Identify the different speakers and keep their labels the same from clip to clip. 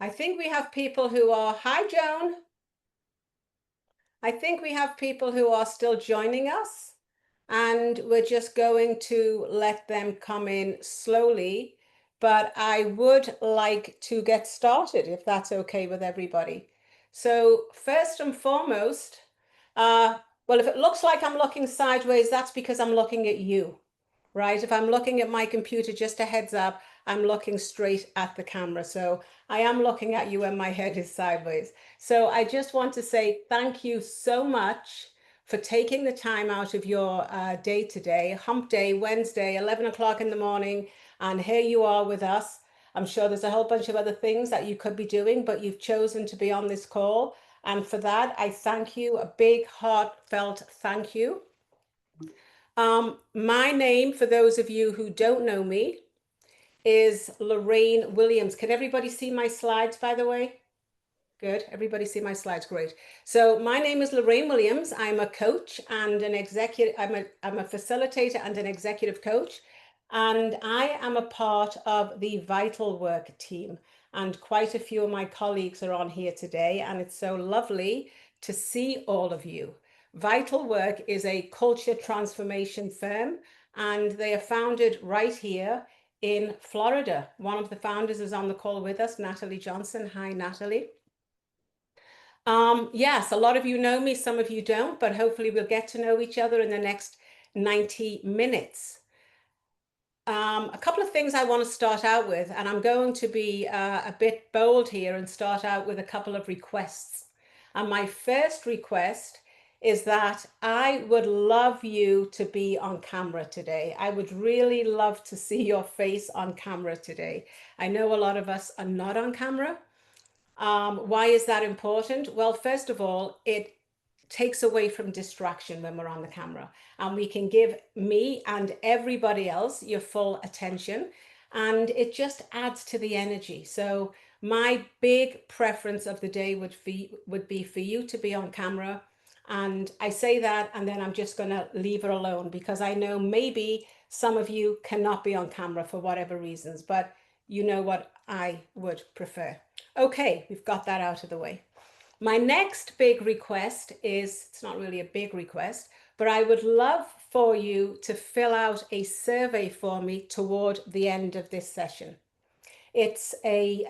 Speaker 1: I think we have people who are, hi, Joan. I think we have people who are still joining us, and we're just going to let them come in slowly. But I would like to get started if that's okay with everybody. So first and foremost, uh, well, if it looks like I'm looking sideways, that's because I'm looking at you, right? If I'm looking at my computer, just a heads up, I'm looking straight at the camera. So I am looking at you when my head is sideways. So I just want to say thank you so much for taking the time out of your day today, hump day, Wednesday, 11 o'clock in the morning. And here you are with us. I'm sure there's a whole bunch of other things that you could be doing, but you've chosen to be on this call. And for that, I thank you, a big heartfelt thank you. My name, for those of you who don't know me, is Lorraine Williams. Can everybody see my slides, by the way? Good. Everybody see my slides? Great. So my name is Lorraine Williams. I'm a coach and an executive. I'm a facilitator and an executive coach. And I am a part of the Vital Work team. And quite a few of my colleagues are on here today. And it's so lovely to see all of you. Vital Work is a culture transformation firm, and they are founded right here in Florida. One of the founders is on the call with us, Natalie Johnson. Hi, Natalie. Yes, a lot of you know me, some of you don't, but hopefully we'll get to know each other in the next 90 minutes. A couple of things I want to start out with, and I'm going to be a bit bold here and start out with a couple of requests. And my first request is that I would love you to be on camera today. I would really love to see your face on camera today. I know a lot of us are not on camera. Why is that important? Well, first of all, it takes away from distraction when we're on the camera, and we can give me and everybody else your full attention, and it just adds to the energy. So my big preference of the day would be for you to be on camera. And I say that, and then I'm just going to leave it alone because I know maybe some of you cannot be on camera for whatever reasons, but you know what I would prefer. Okay, we've got that out of the way. My next big request is, it's not really a big request, but I would love for you to fill out a survey for me toward the end of this session. It's a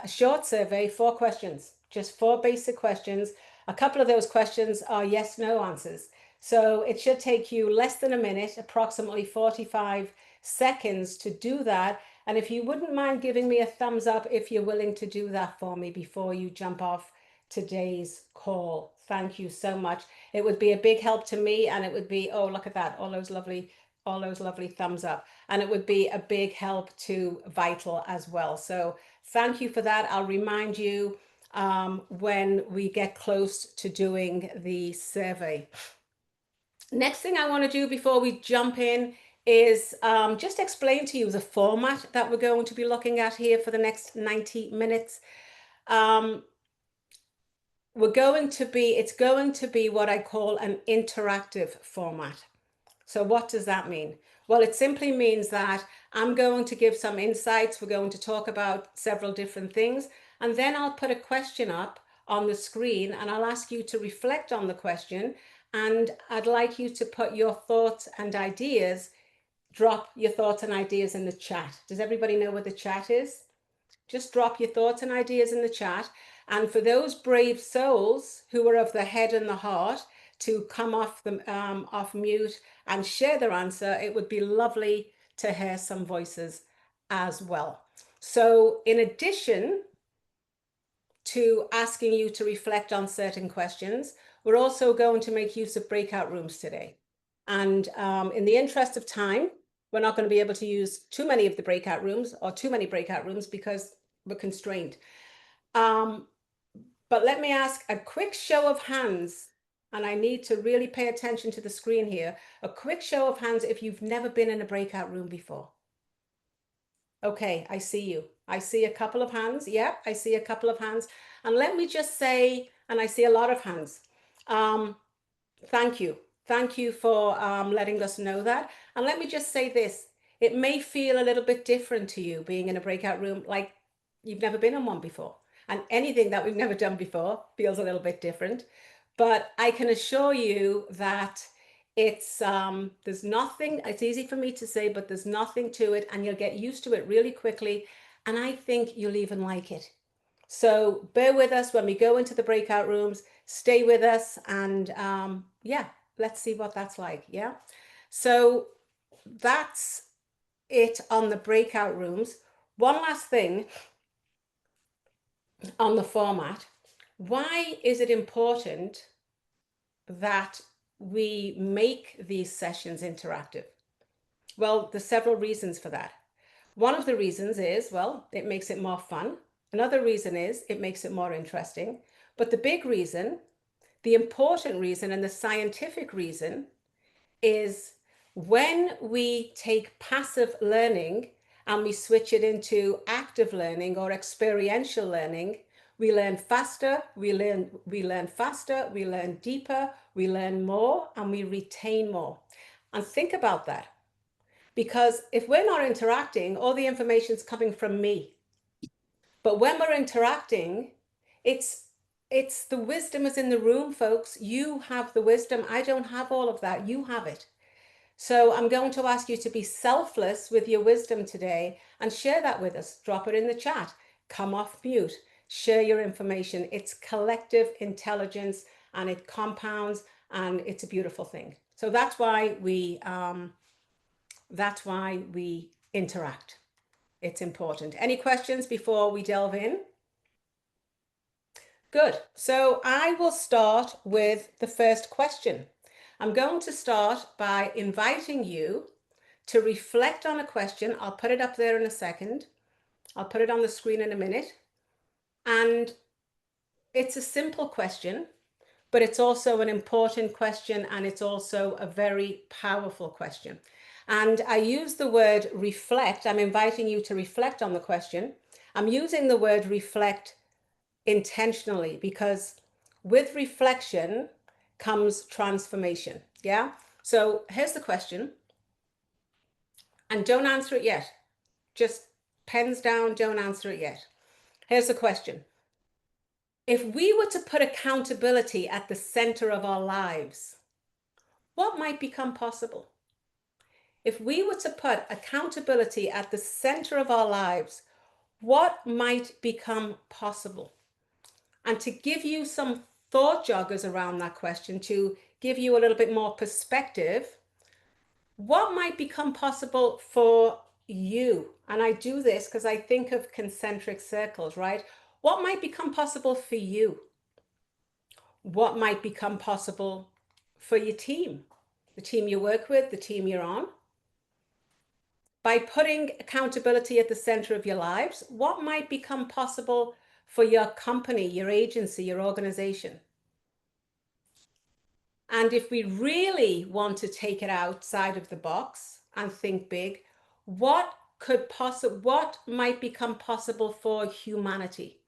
Speaker 1: short survey, 4 questions, just 4 basic questions. A couple of those questions are yes, no answers. So it should take you less than a minute, approximately 45 seconds to do that. And if you wouldn't mind giving me a thumbs up if you're willing to do that for me before you jump off today's call. Thank you so much. It would be a big help to me, and it would be, oh, look at that, all those lovely thumbs up, and it would be a big help to Vital as well. So thank you for that. I'll remind you when we get close to doing the survey. Next thing I want to do before we jump in is just explain to you the format that we're going to be looking at here for the next 90 minutes. It's going to be what I call an interactive format. So what does that mean? Well, it simply means that I'm going to give some insights. We're going to talk about several different things, and then I'll put a question up on the screen and I'll ask you to reflect on the question, and I'd like you to put your thoughts and ideas, drop your thoughts and ideas in the chat. Does everybody know what the chat is? Just drop your thoughts and ideas in the chat. And for those brave souls who are of the head and the heart to come off mute and share their answer, it would be lovely to hear some voices as well. So in addition to asking you to reflect on certain questions, we're also going to make use of breakout rooms today. And in the interest of time, we're not going to be able to use too many of the breakout rooms or too many breakout rooms because we're constrained. But let me ask a quick show of hands, and I need to really pay attention to the screen here. A quick show of hands if you've never been in a breakout room before. Okay, I see you. I see a couple of hands. Yep, I see a couple of hands. And let me just say, and I see a lot of hands. Thank you. Thank you for letting us know that. And let me just say this. It may feel a little bit different to you being in a breakout room, like you've never been in one before. and anything that we've never done before feels a little bit different. But I can assure you that it's there's nothing, it's easy for me to say, but there's nothing to it, and you'll get used to it really quickly. And I think you'll even like it. So bear with us when we go into the breakout rooms, stay with us, and yeah, let's see what that's like. Yeah. So that's it on the breakout rooms. One last thing on the format. Why is it important that we make these sessions interactive? Well, there's several reasons for that. One of the reasons is, well, it makes it more fun. Another reason is it makes it more interesting. But the big reason, the important reason, and the scientific reason is when we take passive learning and we switch it into active learning or experiential learning, we learn faster, we learn faster, we learn deeper, we learn more, and we retain more. And think about that. Because if we're not interacting, all the information's coming from me. But when we're interacting, it's the wisdom is in the room, folks. You have the wisdom. I don't have all of that. You have it. So I'm going to ask you to be selfless with your wisdom today and share that with us. Drop it in the chat. Come off mute. Share your information. It's collective intelligence and it compounds and it's a beautiful thing. So that's why we interact. It's important. Any questions before we delve in? Good. So I will start with the first question. I'm going to start by inviting you to reflect on a question. I'll put it up there in a second. I'll put it on the screen in a minute. And it's a simple question, but it's also an important question, and it's also a very powerful question. And I use the word reflect. I'm inviting you to reflect on the question. I'm using the word reflect intentionally because with reflection comes transformation. Yeah. So here's the question. And don't answer it yet. Just pens down, don't answer it yet. Here's the question. If we were to put accountability at the center of our lives, what might become possible? If we were to put accountability at the center of our lives, what might become possible? And to give you some thought joggers around that question, to give you a little bit more perspective, what might become possible for you? And I do this because I think of concentric circles, right? What might become possible for you? What might become possible for your team, the team you work with, the team you're on? By putting accountability at the center of your lives, what might become possible for your company, your agency, your organization? And if we really want to take it outside of the box and think big, what might become possible for humanity?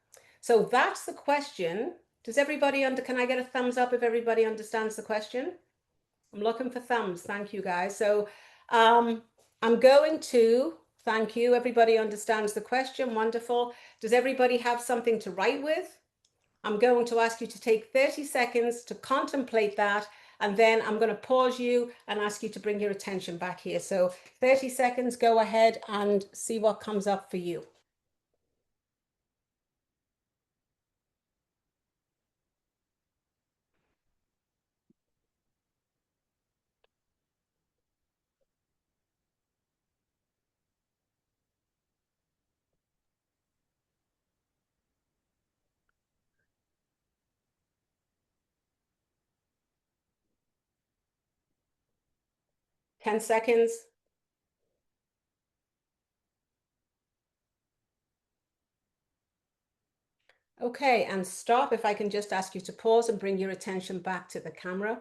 Speaker 1: So that's the question. Does everybody can I get a thumbs up if everybody understands the question? I'm looking for thumbs. Thank you, guys. So I'm going to thank you. Everybody understands the question. Wonderful. Does everybody have something to write with? I'm going to ask you to take 30 seconds to contemplate that, and then I'm going to pause you and ask you to bring your attention back here. So 30 seconds, go ahead and see what comes up for you. Ten seconds. Okay, and stop. If I can just ask you to pause and bring your attention back to the camera.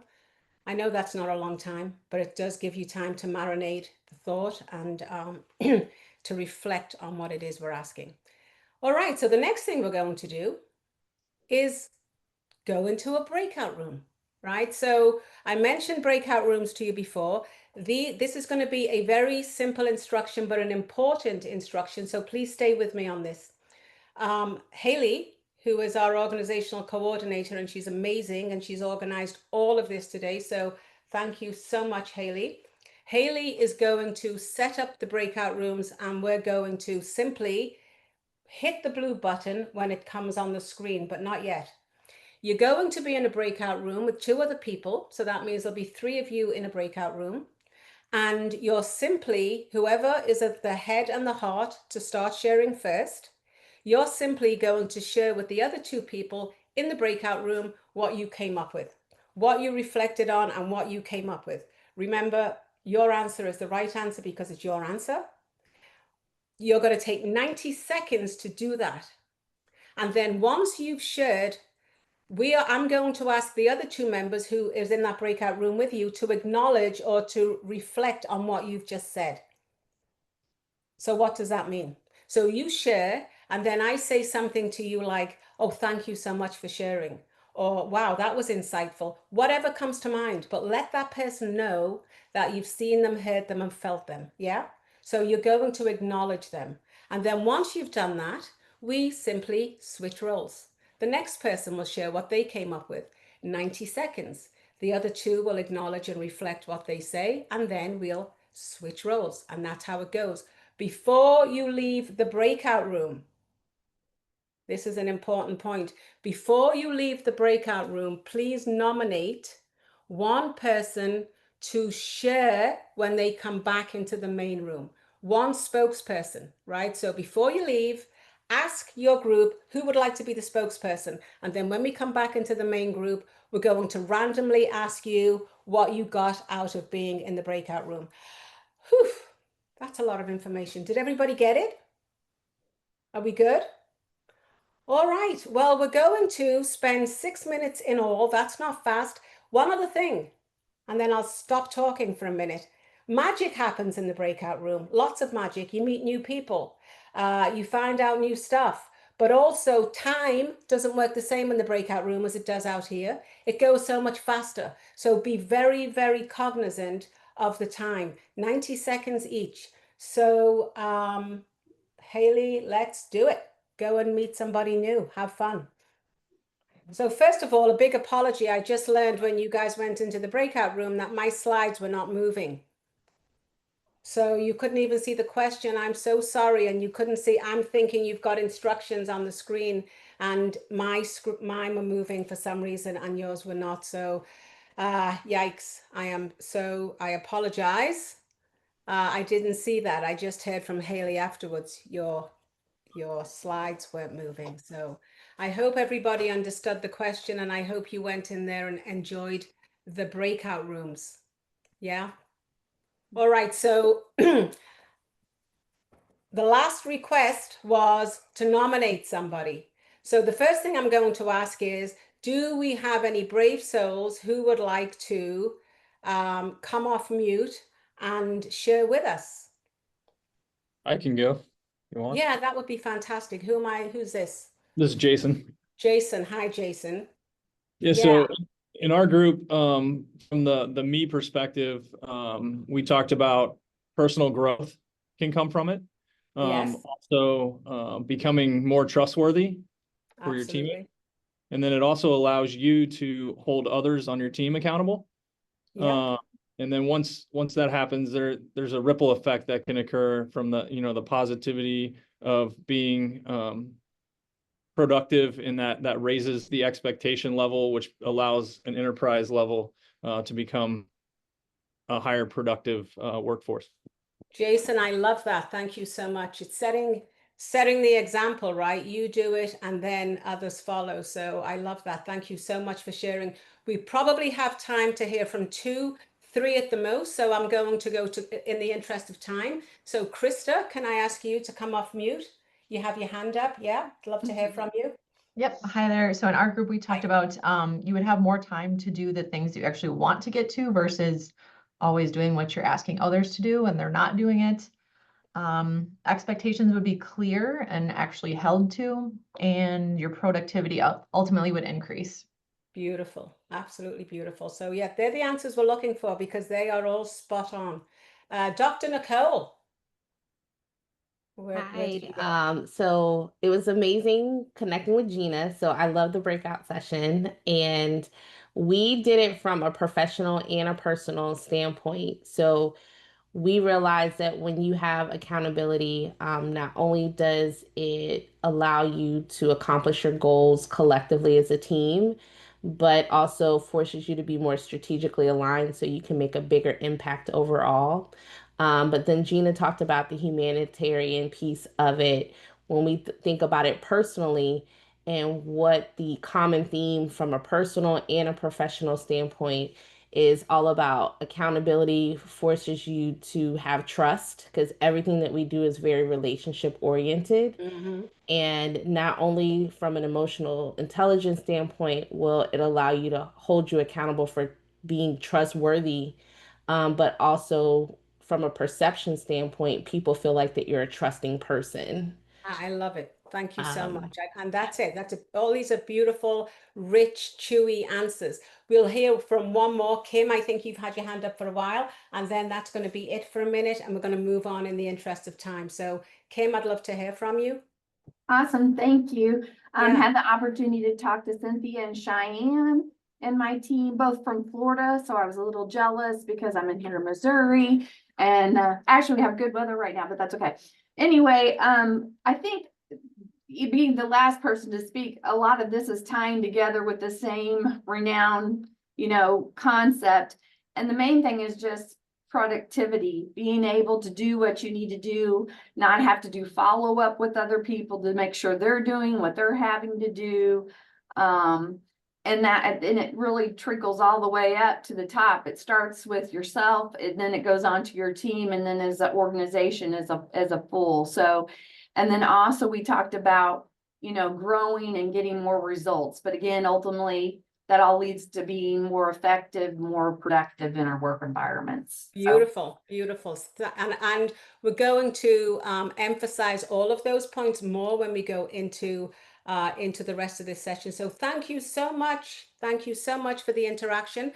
Speaker 1: I know that's not a long time, but it does give you time to marinate the thought and to reflect on what it is we're asking. All right, so the next thing we're going to do is go into a breakout room, right? So I mentioned breakout rooms to you before. This is going to be a very simple instruction, but an important instruction. So please stay with me on this. Haley who is our organizational coordinator, and she's amazing, and she's organized all of this today. So thank you so much, Haley. Haley is going to set up the breakout rooms, and we're going to simply hit the blue button when it comes on the screen, but not yet. You're going to be in a breakout room with 2 other people. So that means there'll be 3 of you in a breakout room. And you're simply, whoever is at the head and the heart to start sharing first, you're simply going to share with the other 2 people in the breakout room what you came up with, what you reflected on and what you came up with. Remember, your answer is the right answer because it's your answer. You're going to take 90 seconds to do that. And then once you've shared, I'm going to ask the other 2 members who is in that breakout room with you to acknowledge or to reflect on what you've just said. So what does that mean? So you share, and then I say something to you like, oh, thank you so much for sharing. Or, wow, that was insightful. Whatever comes to mind, but let that person know that you've seen them, heard them, and felt them. Yeah? So you're going to acknowledge them. And then once you've done that, we simply switch roles. The next person will share what they came up with, 90 seconds. The other 2 will acknowledge and reflect what they say, and then we'll switch roles. And that's how it goes. Before you leave the breakout room, this is an important point. Before you leave the breakout room, please nominate 1 person to share when they come back into the main room. 1 spokesperson, right? So before you leave, ask your group who would like to be the spokesperson. And then when we come back into the main group, we're going to randomly ask you what you got out of being in the breakout room. Whew, that's a lot of information. Did everybody get it? Are we good? All right. Well, we're going to spend 6 minutes in all. That's not fast. One other thing, and then I'll stop talking for a minute. Magic happens in the breakout room. Lots of magic. You meet new people. You find out new stuff. But also time doesn't work the same in the breakout room as it does out here. It goes so much faster. So be very, very cognizant of the time. 90 seconds each. So Haley, let's do it. Go and meet somebody new. Have fun. So first of all, a big apology. I just learned when you guys went into the breakout room that my slides were not moving. So you couldn't even see the question. I'm so sorry. And you couldn't see, I'm thinking you've got instructions on the screen and mine were moving for some reason and yours were not. So yikes. I apologize. I didn't see that. I just heard from Haley afterwards, your slides weren't moving. So I hope everybody understood the question and I hope you went in there and enjoyed the breakout rooms. Yeah. All right. So the last request was to nominate somebody. So the first thing I'm going to ask is, do we have any brave souls who would like to come off mute and share with us?
Speaker 2: I can go. You want?
Speaker 1: Yeah, that would be fantastic. Who's this?
Speaker 2: This is Jason.
Speaker 1: Jason. Hi, Jason.
Speaker 2: Yeah, so in our group, from the me perspective, we talked about personal growth can come from it.
Speaker 1: Yes.
Speaker 2: Also, becoming more trustworthy for your teammate. And then it also allows you to hold others on your team accountable.
Speaker 1: Yeah.
Speaker 2: And then once that happens, there's a ripple effect that can occur from the positivity of being productive, and that raises the expectation level, which allows an enterprise level to become a higher productive workforce.
Speaker 1: Jason, I love that. Thank you so much. It's setting the example, right? You do it and then others follow. So I love that. Thank you so much for sharing. We probably have time to hear from 2, 3 at the most. So I'm going to go to, in the interest of time. So Krista, can I ask you to come off mute? You have your hand up. Yeah. I'd love to hear from you.
Speaker 3: Yep. Hi there. So in our group, we talked about you would have more time to do the things that you actually want to get to versus always doing what you're asking others to do and they're not doing it. Expectations would be clear and actually held to, and your productivity ultimately would increase.
Speaker 1: Beautiful. Absolutely beautiful. So yeah, they're the answers we're looking for because they are all spot on. Dr. Nicole. Where did
Speaker 4: Hi.
Speaker 1: you go?
Speaker 4: So it was amazing connecting with Gina. So I love the breakout session, and we did it from a professional and a personal standpoint. So we realize that when you have accountability, not only does it allow you to accomplish your goals collectively as a team, but also forces you to be more strategically aligned so you can make a bigger impact overall. But then Gina talked about the humanitarian piece of it when we think about it personally and what the common theme from a personal and a professional standpoint is all about. Accountability forces you to have trust because everything that we do is very relationship oriented.
Speaker 1: Hmm.
Speaker 4: And not only from an emotional intelligence standpoint will it allow you to hold you accountable for being trustworthy, but also from a perception standpoint, people feel like that you're a trusting person.
Speaker 1: I love it. Thank you so
Speaker 4: Um,
Speaker 1: much. And that's it. All these are beautiful, rich, chewy answers. We'll hear from one more. Kim, I think you've had your hand up for a while, and then that's going to be it for a minute, and we're going to move on in the interest of time. So, Kim, I'd love to hear from you.
Speaker 5: Awesome, thank you.
Speaker 1: Yeah.
Speaker 5: Had the opportunity to talk to Cynthia and Cheyenne and my team, both from Florida, so I was a little jealous because I'm in here in Missouri, and actually we have good weather right now, but that's okay. Anyway, I think being the last person to speak, a lot of this is tying together with the same renowned, concept. And the main thing is just productivity, being able to do what you need to do, not have to do follow up with other people to make sure they're doing what they're having to do. And it really trickles all the way up to the top. It starts with yourself, and then it goes on to your team, and then as an organization as a full. So, and then also we talked about, growing and getting more results. But again, ultimately, that all leads to being more effective, more productive in our work environments. So,
Speaker 1: Beautiful, beautiful. And we're going to emphasize all of those points more when we go into the rest of this session. So thank you so much. Thank you so much for the interaction.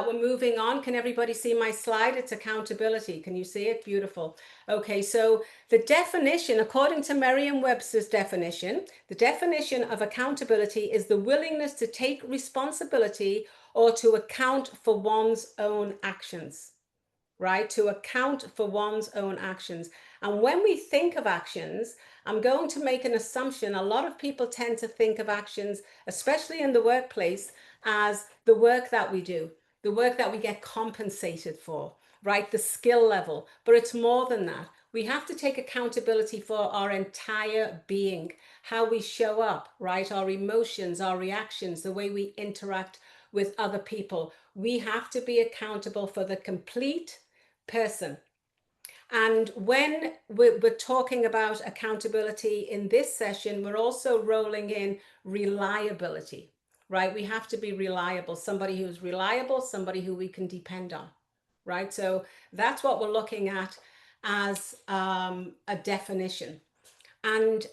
Speaker 1: We're moving on. Can everybody see my slide? It's accountability. Can you see it? Beautiful. Okay, so the definition, according to Merriam-Webster's definition, the definition of accountability is the willingness to take responsibility or to account for one's own actions, right? To account for one's own actions. And when we think of actions, I'm going to make an assumption. A lot of people tend to think of actions, especially in the workplace, as the work that we do, the work that we get compensated for, right? The skill level. But it's more than that. We have to take accountability for our entire being, how we show up, right? Our emotions, our reactions, the way we interact with other people. We have to be accountable for the complete person. And when we're talking about accountability in this session, we're also rolling in reliability, right? We have to be reliable, somebody who's reliable, somebody who we can depend on, right? So that's what we're looking at as a definition. And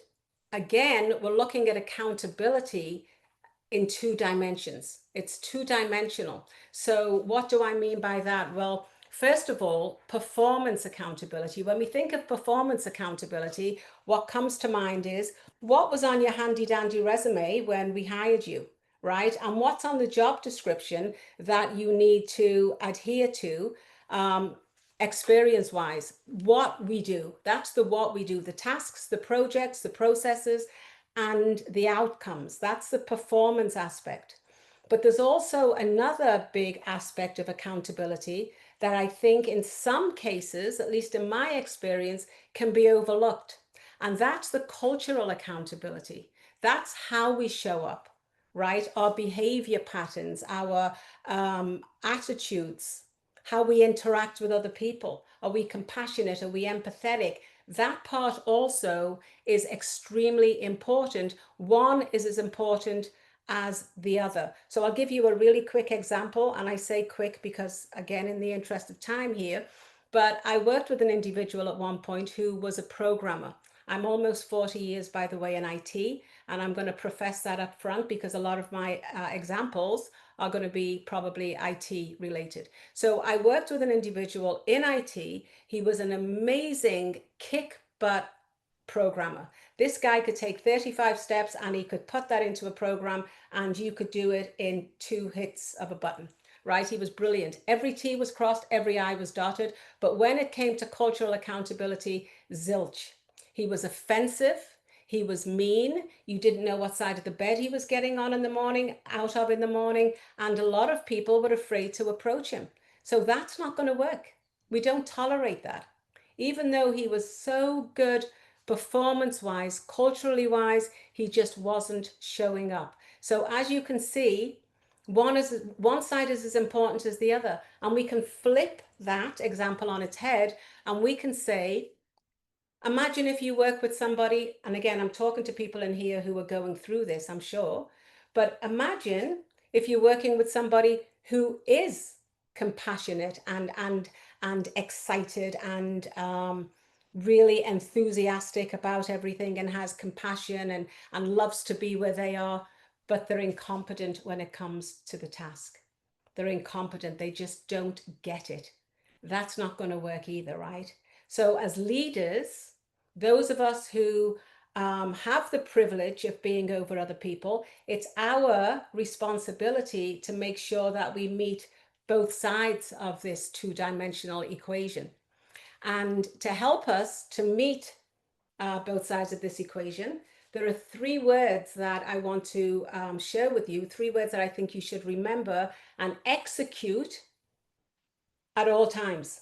Speaker 1: again, we're looking at accountability in two dimensions. It's two-dimensional. So what do I mean by that? Well, first of all, performance accountability. When we think of performance accountability, what comes to mind is what was on your handy dandy resume when we hired you, right? And what's on the job description that you need to adhere to, experience wise. What we do, that's the what we do, the tasks, the projects, the processes, and the outcomes. That's the performance aspect. But there's also another big aspect of accountability that I think in some cases, at least in my experience, can be overlooked. And that's the cultural accountability. That's how we show up, right? Our behavior patterns, our attitudes, how we interact with other people. Are we compassionate? Are we empathetic? That part also is extremely important. One is as important as the other. So I'll give you a really quick example, and I say quick because, again, in the interest of time here, but I worked with an individual at one point who was a programmer. I'm almost 40 years, by the way, in IT, and I'm going to profess that up front because a lot of my examples are going to be probably IT related. So I worked with an individual in IT. He was an amazing kick butt programmer. This guy could take 35 steps and he could put that into a program and you could do it in 2 hits of a button, right? He was brilliant. Every T was crossed, every I was dotted. But when it came to cultural accountability, zilch. He was offensive. He was mean. You didn't know what side of the bed he was getting on in the morning, out of in the morning. And a lot of people were afraid to approach him. So that's not going to work. We don't tolerate that. Even though he was so good performance-wise, culturally-wise, he just wasn't showing up. So as you can see, one side is as important as the other. And we can flip that example on its head and we can say, imagine if you work with somebody, and again, I'm talking to people in here who are going through this, I'm sure, but imagine if you're working with somebody who is compassionate and excited and really enthusiastic about everything and has compassion and loves to be where they are, but they're incompetent when it comes to the task. They're incompetent. They just don't get it. That's not going to work either, right? So as leaders, those of us who have the privilege of being over other people, it's our responsibility to make sure that we meet both sides of this two-dimensional equation. And to help us to meet both sides of this equation, there are 3 words that I want to share with you, 3 words that I think you should remember and execute at all times.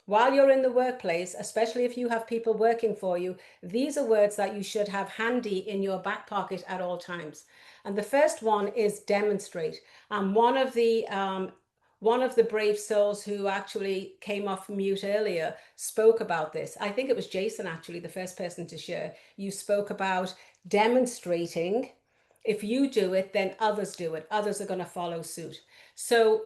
Speaker 1: While you're in the workplace, especially if you have people working for you, these are words that you should have handy in your back pocket at all times. And the first one is demonstrate. And one of the brave souls who actually came off mute earlier spoke about this. I think it was Jason, actually, the first person to share. You spoke about demonstrating. If you do it, then others do it. Others are going to follow suit. So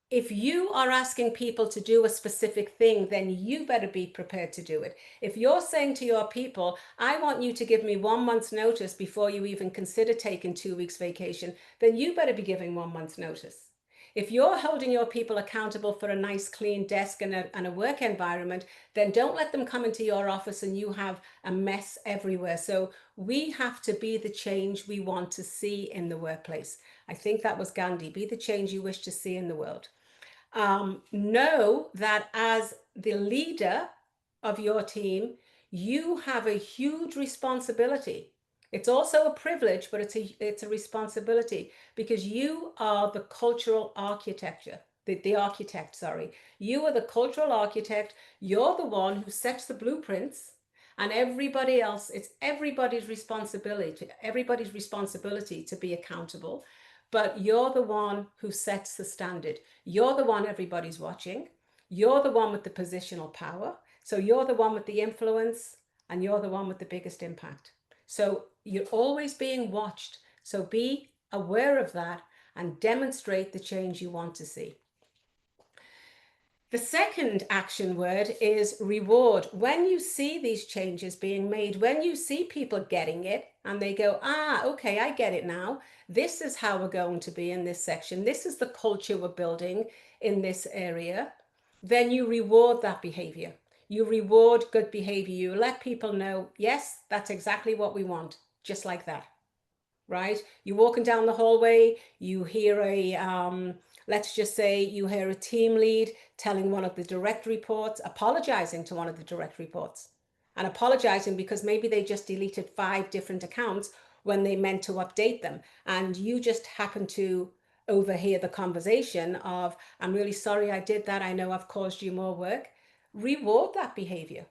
Speaker 1: if you are asking people to do a specific thing, then you better be prepared to do it. If you're saying to your people, I want you to give me 1 month's notice before you even consider taking 2 weeks vacation, then you better be giving 1 month's notice. If you're holding your people accountable for a nice clean desk and a work environment, then don't let them come into your office and you have a mess everywhere. So we have to be the change we want to see in the workplace. I think that was Gandhi. Be the change you wish to see in the world. Know that as the leader of your team, you have a huge responsibility. It's also a privilege, but it's a responsibility because you are the cultural architecture, the architect, sorry. You are the cultural architect. You're the one who sets the blueprints, and everybody else, it's everybody's responsibility to be accountable. But you're the one who sets the standard. You're the one everybody's watching. You're the one with the positional power. So you're the one with the influence and you're the one with the biggest impact. So you're always being watched. So be aware of that and demonstrate the change you want to see. The second action word is reward. When you see these changes being made, when you see people getting it and they go, okay, I get it now. This is how we're going to be in this section. This is the culture we're building in this area. Then you reward that behavior. You reward good behavior. You let people know, yes, that's exactly what we want, just like that, right? You're walking down the hallway, you hear let's just say you hear a team lead telling one of the direct reports, apologizing to one of the direct reports and apologizing because maybe they just deleted 5 different accounts when they meant to update them. And you just happen to overhear the conversation of, I'm really sorry I did that. I know I've caused you more work. Reward that behavior.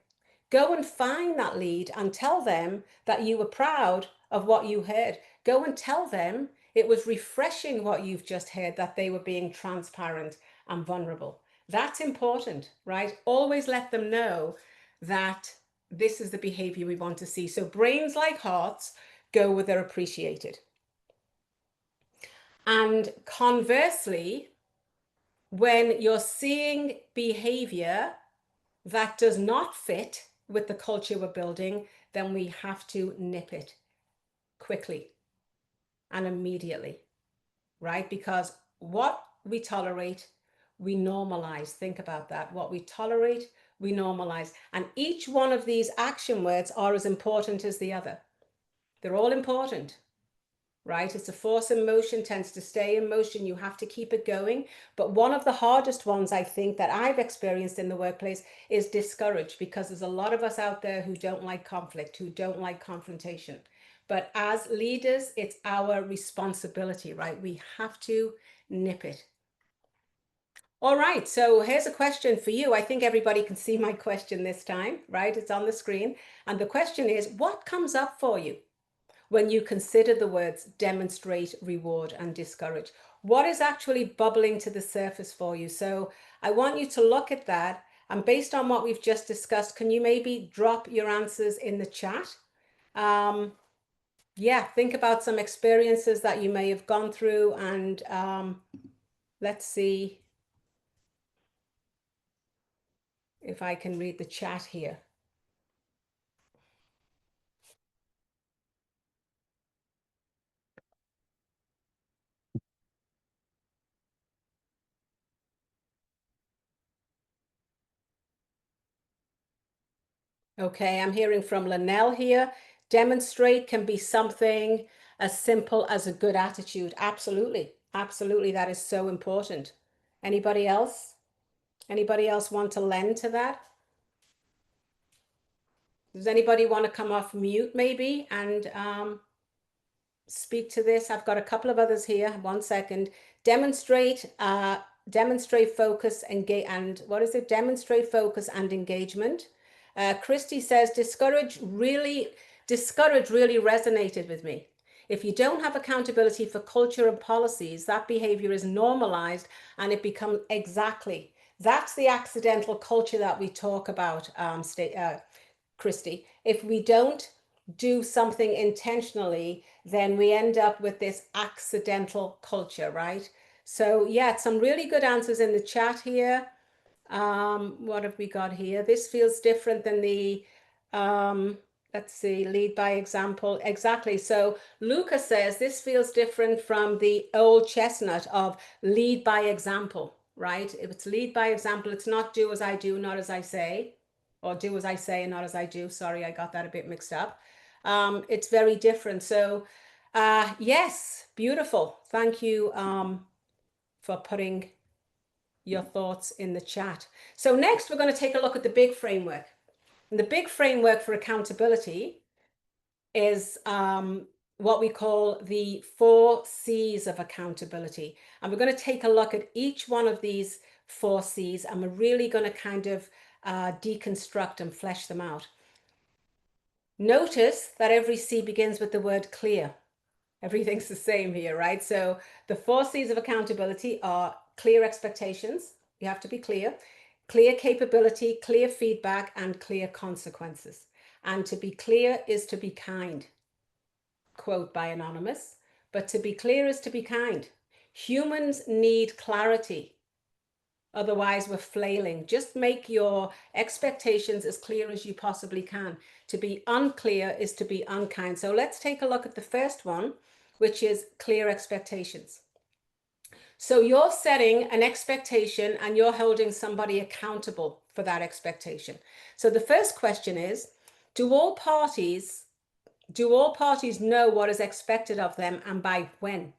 Speaker 1: Go and find that lead and tell them that you were proud of what you heard. Go and tell them it was refreshing what you've just heard, that they were being transparent and vulnerable. That's important, right? Always let them know that this is the behavior we want to see. So brains like hearts go where they're appreciated. And conversely, when you're seeing behavior that does not fit with the culture we're building, then we have to nip it quickly and immediately, right? Because what we tolerate, we normalize. Think about that. What we tolerate, we normalize. And each one of these action words are as important as the other. They're all important, right? It's a force in motion, tends to stay in motion. You have to keep it going. But one of the hardest ones, I think, that I've experienced in the workplace is discourage, because there's a lot of us out there who don't like conflict, who don't like confrontation. But as leaders, it's our responsibility, right? We have to nip it. All right, so here's a question for you. I think everybody can see my question this time, right? It's on the screen. And the question is, what comes up for you when you consider the words demonstrate, reward, and discourage? What is actually bubbling to the surface for you? So I want you to look at that. And based on what we've just discussed, can you maybe drop your answers in the chat? Yeah, think about some experiences that you may have gone through, and let's see if I can read the chat here. Okay, I'm hearing from Linnell here. Demonstrate can be something as simple as a good attitude. Absolutely. Absolutely. That is so important. Anybody else? Anybody else want to lend to that? Does anybody want to come off mute maybe and speak to this? I've got a couple of others here. 1 second. Demonstrate, demonstrate focus, and what is it? Demonstrate focus and engagement. Christy says, discourage really resonated with me. If you don't have accountability for culture and policies, that behavior is normalized and it becomes exactly. That's the accidental culture that we talk about, Christy. If we don't do something intentionally, then we end up with this accidental culture, right? So yeah, some really good answers in the chat here. What have we got here? This feels different than the, let's see, lead by example. Exactly. So Luca says this feels different from the old chestnut of lead by example, right? If it's lead by example, it's not do as I do, not as I say, or do as I say and not as I do. Sorry, I got that a bit mixed up. It's very different. So yes, beautiful. Thank you for putting your thoughts in the chat. So next we're going to take a look at the big framework. And the big framework for accountability is what we call the 4 C's of accountability. And we're going to take a look at each one of these 4 C's, and we're really going to kind of deconstruct and flesh them out. Notice that every C begins with the word clear. Everything's the same here, right? So the 4 C's of accountability are clear expectations. You have to be clear. Clear capability, clear feedback, and clear consequences. And to be clear is to be kind. Quote by Anonymous. But to be clear is to be kind. Humans need clarity. Otherwise, we're flailing. Just make your expectations as clear as you possibly can. To be unclear is to be unkind. So let's take a look at the first one, which is clear expectations. So you're setting an expectation and you're holding somebody accountable for that expectation. So the first question is, do all parties know what is expected of them and by when?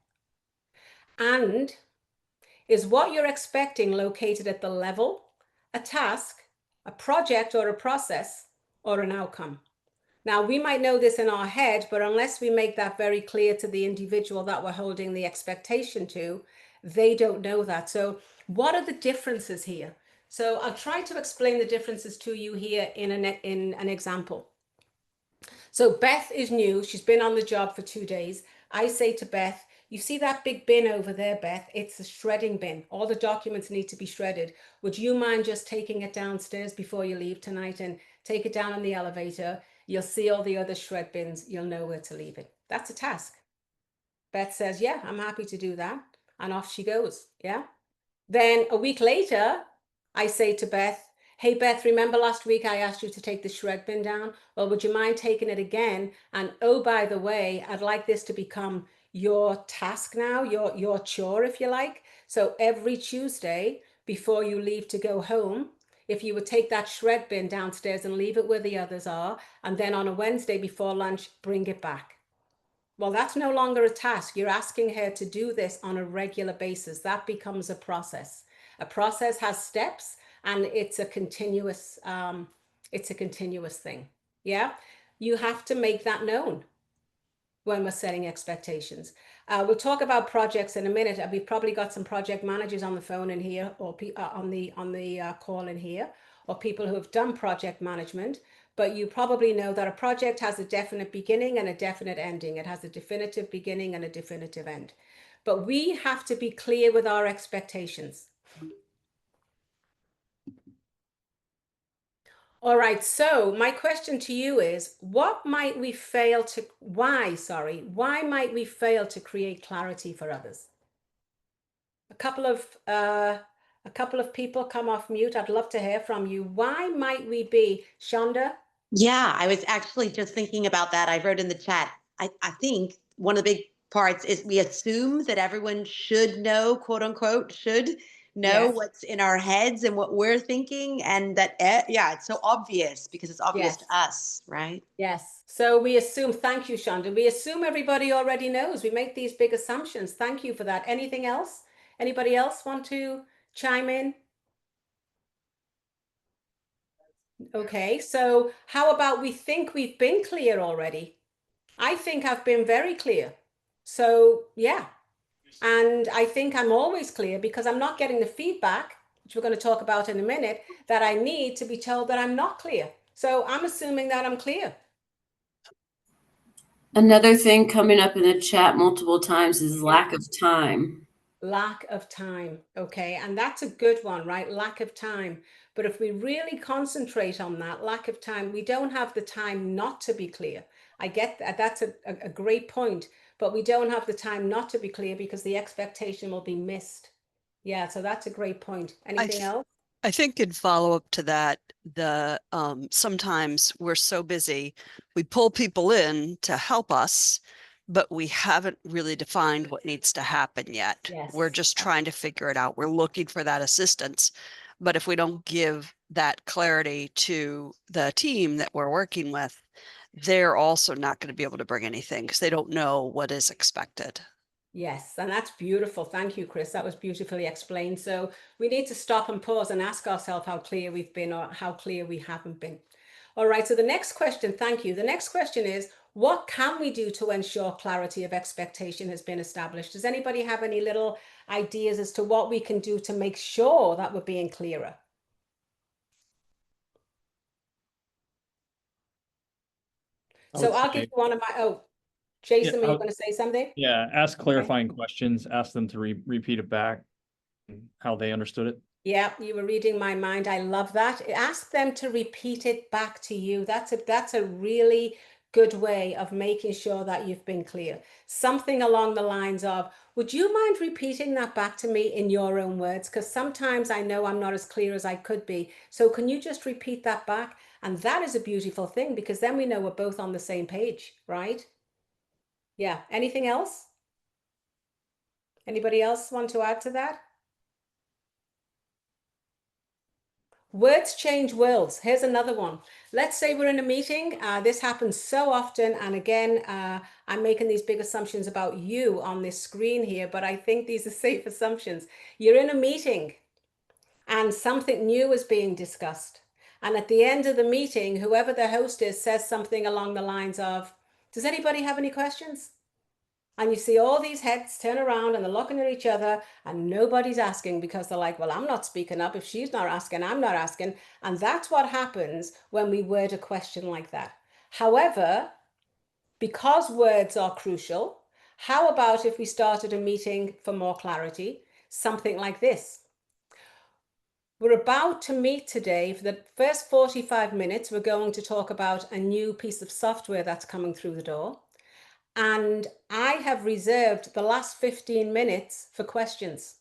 Speaker 1: And is what you're expecting located at the level, a task, a project or a process, or an outcome? Now, we might know this in our head, but unless we make that very clear to the individual that we're holding the expectation to, they don't know that. So what are the differences here? So I'll try to explain the differences to you here in an example. So Beth is new. She's been on the job for 2 days. I say to Beth, you see that big bin over there, Beth? It's a shredding bin. All the documents need to be shredded. Would you mind just taking it downstairs before you leave tonight and take it down in the elevator? You'll see all the other shred bins. You'll know where to leave it. That's a task. Beth says, yeah, I'm happy to do that. And off she goes. Yeah. Then a week later, I say to Beth, hey, Beth, remember last week I asked you to take the shred bin down? Well, would you mind taking it again? And oh, by the way, I'd like this to become your task now, your chore, if you like. So every Tuesday before you leave to go home, if you would take that shred bin downstairs and leave it where the others are, and then on a Wednesday before lunch, bring it back. Well, that's no longer a task. You're asking her to do this on a regular basis. That becomes a process. A process has steps, and it's a continuous thing. Yeah, you have to make that known when we're setting expectations. We'll talk about projects in a minute. We've probably got some project managers on the phone in here, or on the call in here, or people who have done project management. But you probably know that a project has a definite beginning and a definite ending. It has a definitive beginning and a definitive end. But we have to be clear with our expectations. All right, so my question to you is, why might we fail to create clarity for others? A couple of people come off mute. I'd love to hear from you. Why might we be, Shonda?
Speaker 6: Yeah, I was actually just thinking about that. I wrote in the chat. I think one of the big parts is we assume that everyone should know, quote unquote, should know
Speaker 1: Yes.
Speaker 6: what's in our heads and what we're thinking. And that, yeah, it's so obvious because it's obvious to us, right?
Speaker 1: Yes. So we assume, thank you, Shonda. We assume everybody already knows. We make these big assumptions. Thank you for that. Anything else? Anybody else want to chime in? Okay, so how about we think we've been clear already? I think I've been very clear. So yeah, and I think I'm always clear because I'm not getting the feedback, which we're going to talk about in a minute, that I need to be told that I'm not clear. So I'm assuming that I'm clear.
Speaker 7: Another thing coming up in the chat multiple times is lack of time.
Speaker 1: Lack of time. Okay. And that's a good one, right? Lack of time. But if we really concentrate on that lack of time, we don't have the time not to be clear. I get that. That's a great point, but we don't have the time not to be clear because the expectation will be missed. Yeah. So that's a great point. Anything else?
Speaker 8: I think in follow-up to that, sometimes we're so busy, we pull people in to help us, but we haven't really defined what needs to happen yet.
Speaker 1: Yes.
Speaker 8: We're just trying to figure it out. We're looking for that assistance. But if we don't give that clarity to the team that we're working with, they're also not going to be able to bring anything because they don't know what is expected.
Speaker 1: Yes, and that's beautiful. Thank you, Chris. That was beautifully explained. So we need to stop and pause and ask ourselves how clear we've been or how clear we haven't been. All right, so the next question, thank you. The next question is, what can we do to ensure clarity of expectation has been established? Does anybody have any little ideas as to what we can do to make sure that we're being clearer? So I'll give you one of my, Jason, were you going to say something?
Speaker 2: Yeah, ask clarifying questions, ask them to repeat it back, how they understood it.
Speaker 1: Yeah, you were reading my mind. I love that. Ask them to repeat it back to you. That's a really good way of making sure that you've been clear. Something along the lines of, would you mind repeating that back to me in your own words? Because sometimes I know I'm not as clear as I could be. So can you just repeat that back? And that is a beautiful thing because then we know we're both on the same page, right? Yeah. Anything else? Anybody else want to add to that? Words change worlds. Here's another one. Let's say we're in a meeting. This happens so often. And again, I'm making these big assumptions about you on this screen here, but I think these are safe assumptions. You're in a meeting and something new is being discussed. And at the end of the meeting, whoever the host is says something along the lines of, does anybody have any questions? And you see all these heads turn around and they're looking at each other and nobody's asking because they're like, well, I'm not speaking up. If she's not asking, I'm not asking. And that's what happens when we word a question like that. However, because words are crucial, how about if we started a meeting for more clarity, something like this? We're about to meet today. For the first 45 minutes, we're going to talk about a new piece of software that's coming through the door. And I have reserved the last 15 minutes for questions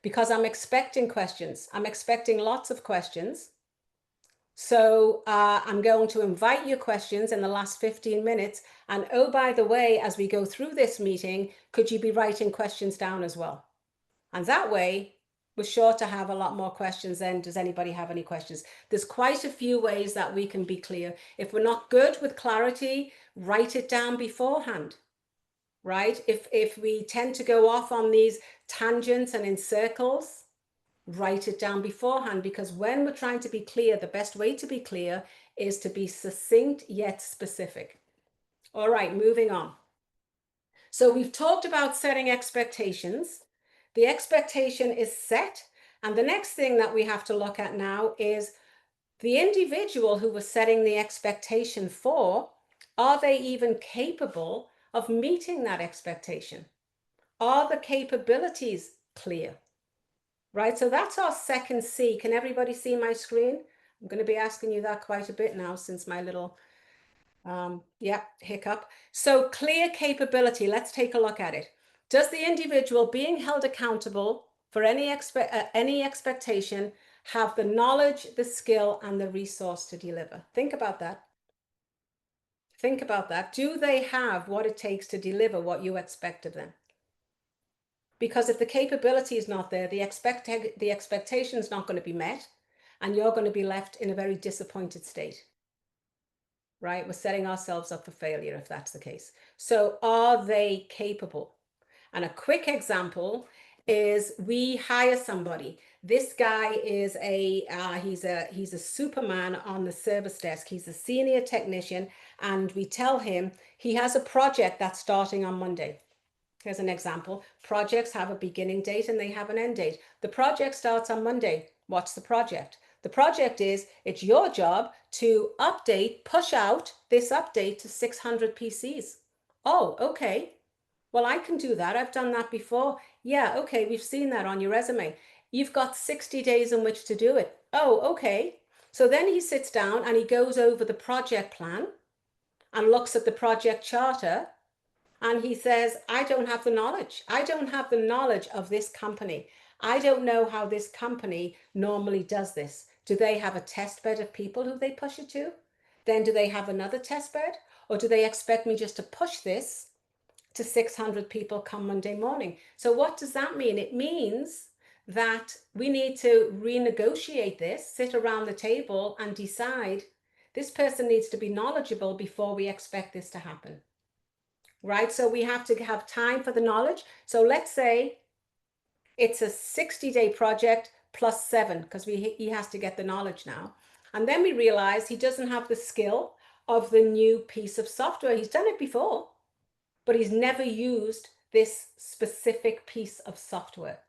Speaker 1: because I'm expecting questions. I'm expecting lots of questions. So I'm going to invite your questions in the last 15 minutes. And oh, by the way, as we go through this meeting, could you be writing questions down as well? And that way, We're sure to have a lot more questions then. Does anybody have any questions? There's quite a few ways that we can be clear. If we're not good with clarity, write it down beforehand, right? If we tend to go off on these tangents and in circles, write it down beforehand, because when we're trying to be clear, the best way to be clear is to be succinct yet specific. All right, moving on. So we've talked about setting expectations. The expectation is set. And the next thing that we have to look at now is the individual who we're setting the expectation for, are they even capable of meeting that expectation? Are the capabilities clear? Right, so that's our second C. Can everybody see my screen? I'm going to be asking you that quite a bit now since my little, hiccup. So clear capability, let's take a look at it. Does the individual being held accountable for any expectation have the knowledge, the skill, and the resource to deliver? Think about that. Think about that. Do they have what it takes to deliver what you expect of them? Because if the capability is not there, the expectation is not going to be met, and you're going to be left in a very disappointed state, right? We're setting ourselves up for failure if that's the case. So are they capable? And a quick example is we hire somebody. This guy is he's a superman on the service desk. He's a senior technician, and we tell him he has a project that's starting on Monday. Here's an example. Projects have a beginning date and they have an end date. The project starts on Monday. What's the project? The project is, it's your job to push out this update to 600 PCs. Oh, okay. Well, I can do that. I've done that before. Yeah, okay, we've seen that on your resume. You've got 60 days in which to do it. Oh, okay. So then he sits down and he goes over the project plan and looks at the project charter. And he says, I don't have the knowledge. I don't have the knowledge of this company. I don't know how this company normally does this. Do they have a test bed of people who they push it to? Then do they have another test bed? Or do they expect me just to push this to 600 people come Monday morning? So what does that mean? It means that we need to renegotiate this, sit around the table and decide this person needs to be knowledgeable before we expect this to happen. Right? So we have to have time for the knowledge. So let's say it's a 60-day project plus 7, because he has to get the knowledge now. And then we realize he doesn't have the skill of the new piece of software. He's done it before, but he's never used this specific piece of software.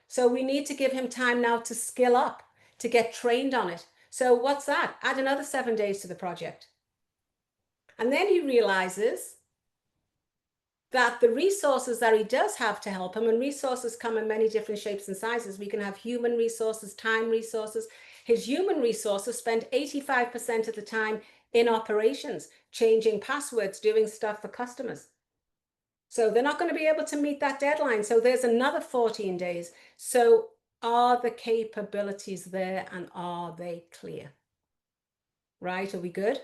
Speaker 1: So we need to give him time now to skill up, to get trained on it. So what's that? Add another 7 days to the project. And then he realizes that the resources that he does have to help him, and resources come in many different shapes and sizes. We can have human resources, time resources. His human resources spend 85% of the time in operations, changing passwords, doing stuff for customers. So they're not going to be able to meet that deadline. So there's another 14 days. So are the capabilities there, and are they clear? Right? Are we good?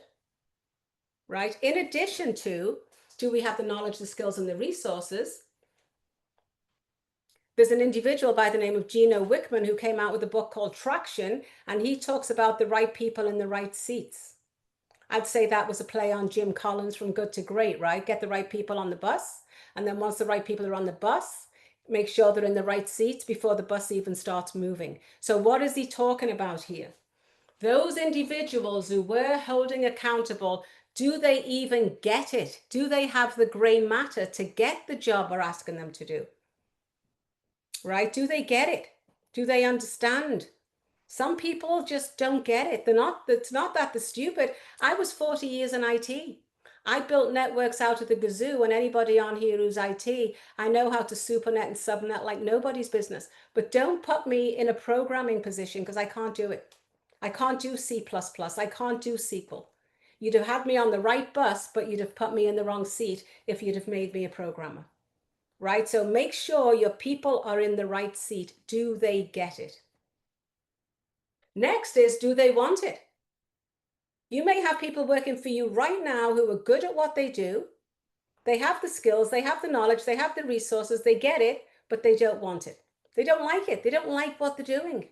Speaker 1: Right? In addition to, do we have the knowledge, the skills, and the resources? There's an individual by the name of Gino Wickman who came out with a book called Traction, and he talks about the right people in the right seats. I'd say that was a play on Jim Collins from Good to Great, right? Get the right people on the bus, and then once the right people are on the bus, make sure they're in the right seats before the bus even starts moving. So what is he talking about here? Those individuals who we're holding accountable, do they even get it? Do they have the gray matter to get the job we're asking them to do? Right? Do they get it? Do they understand? Some people just don't get it. It's not that they're stupid. I was 40 years in IT. I built networks out of the gazoo, and anybody on here who's IT, I know how to supernet and subnet like nobody's business. But don't put me in a programming position, because I can't do it. I can't do C++. I can't do SQL. You'd have had me on the right bus, but you'd have put me in the wrong seat if you'd have made me a programmer, right? So make sure your people are in the right seat. Do they get it? Next is, do they want it? You may have people working for you right now who are good at what they do. They have the skills, they have the knowledge, they have the resources, they get it, but they don't want it. They don't like it. They don't like what they're doing.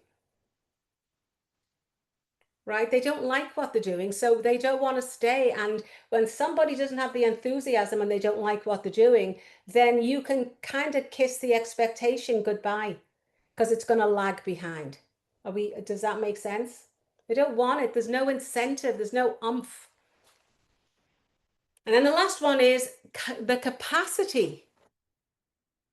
Speaker 1: Right? They don't like what they're doing, so they don't want to stay. And when somebody doesn't have the enthusiasm and they don't like what they're doing, then you can kind of kiss the expectation goodbye, because it's going to lag behind. Does that make sense? They don't want it. There's no incentive. There's no umph. And then the last one is the capacity.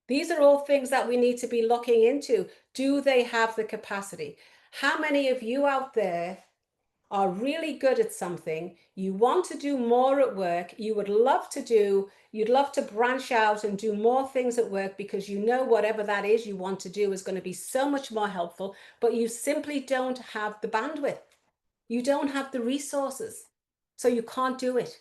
Speaker 1: These are all things that we need to be looking into. Do they have the capacity? How many of you out there are really good at something, you want to do more at work, you'd love to branch out and do more things at work because you know whatever that is you want to do is going to be so much more helpful, but you simply don't have the bandwidth. You don't have the resources, so you can't do it.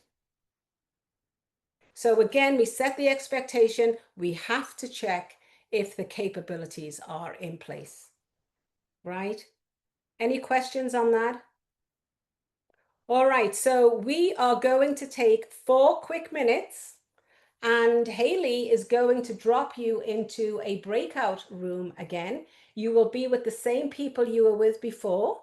Speaker 1: So again, we set the expectation, we have to check if the capabilities are in place, right? Any questions on that? All right, so we are going to take 4 quick minutes, and Haley is going to drop you into a breakout room again. You will be with the same people you were with before.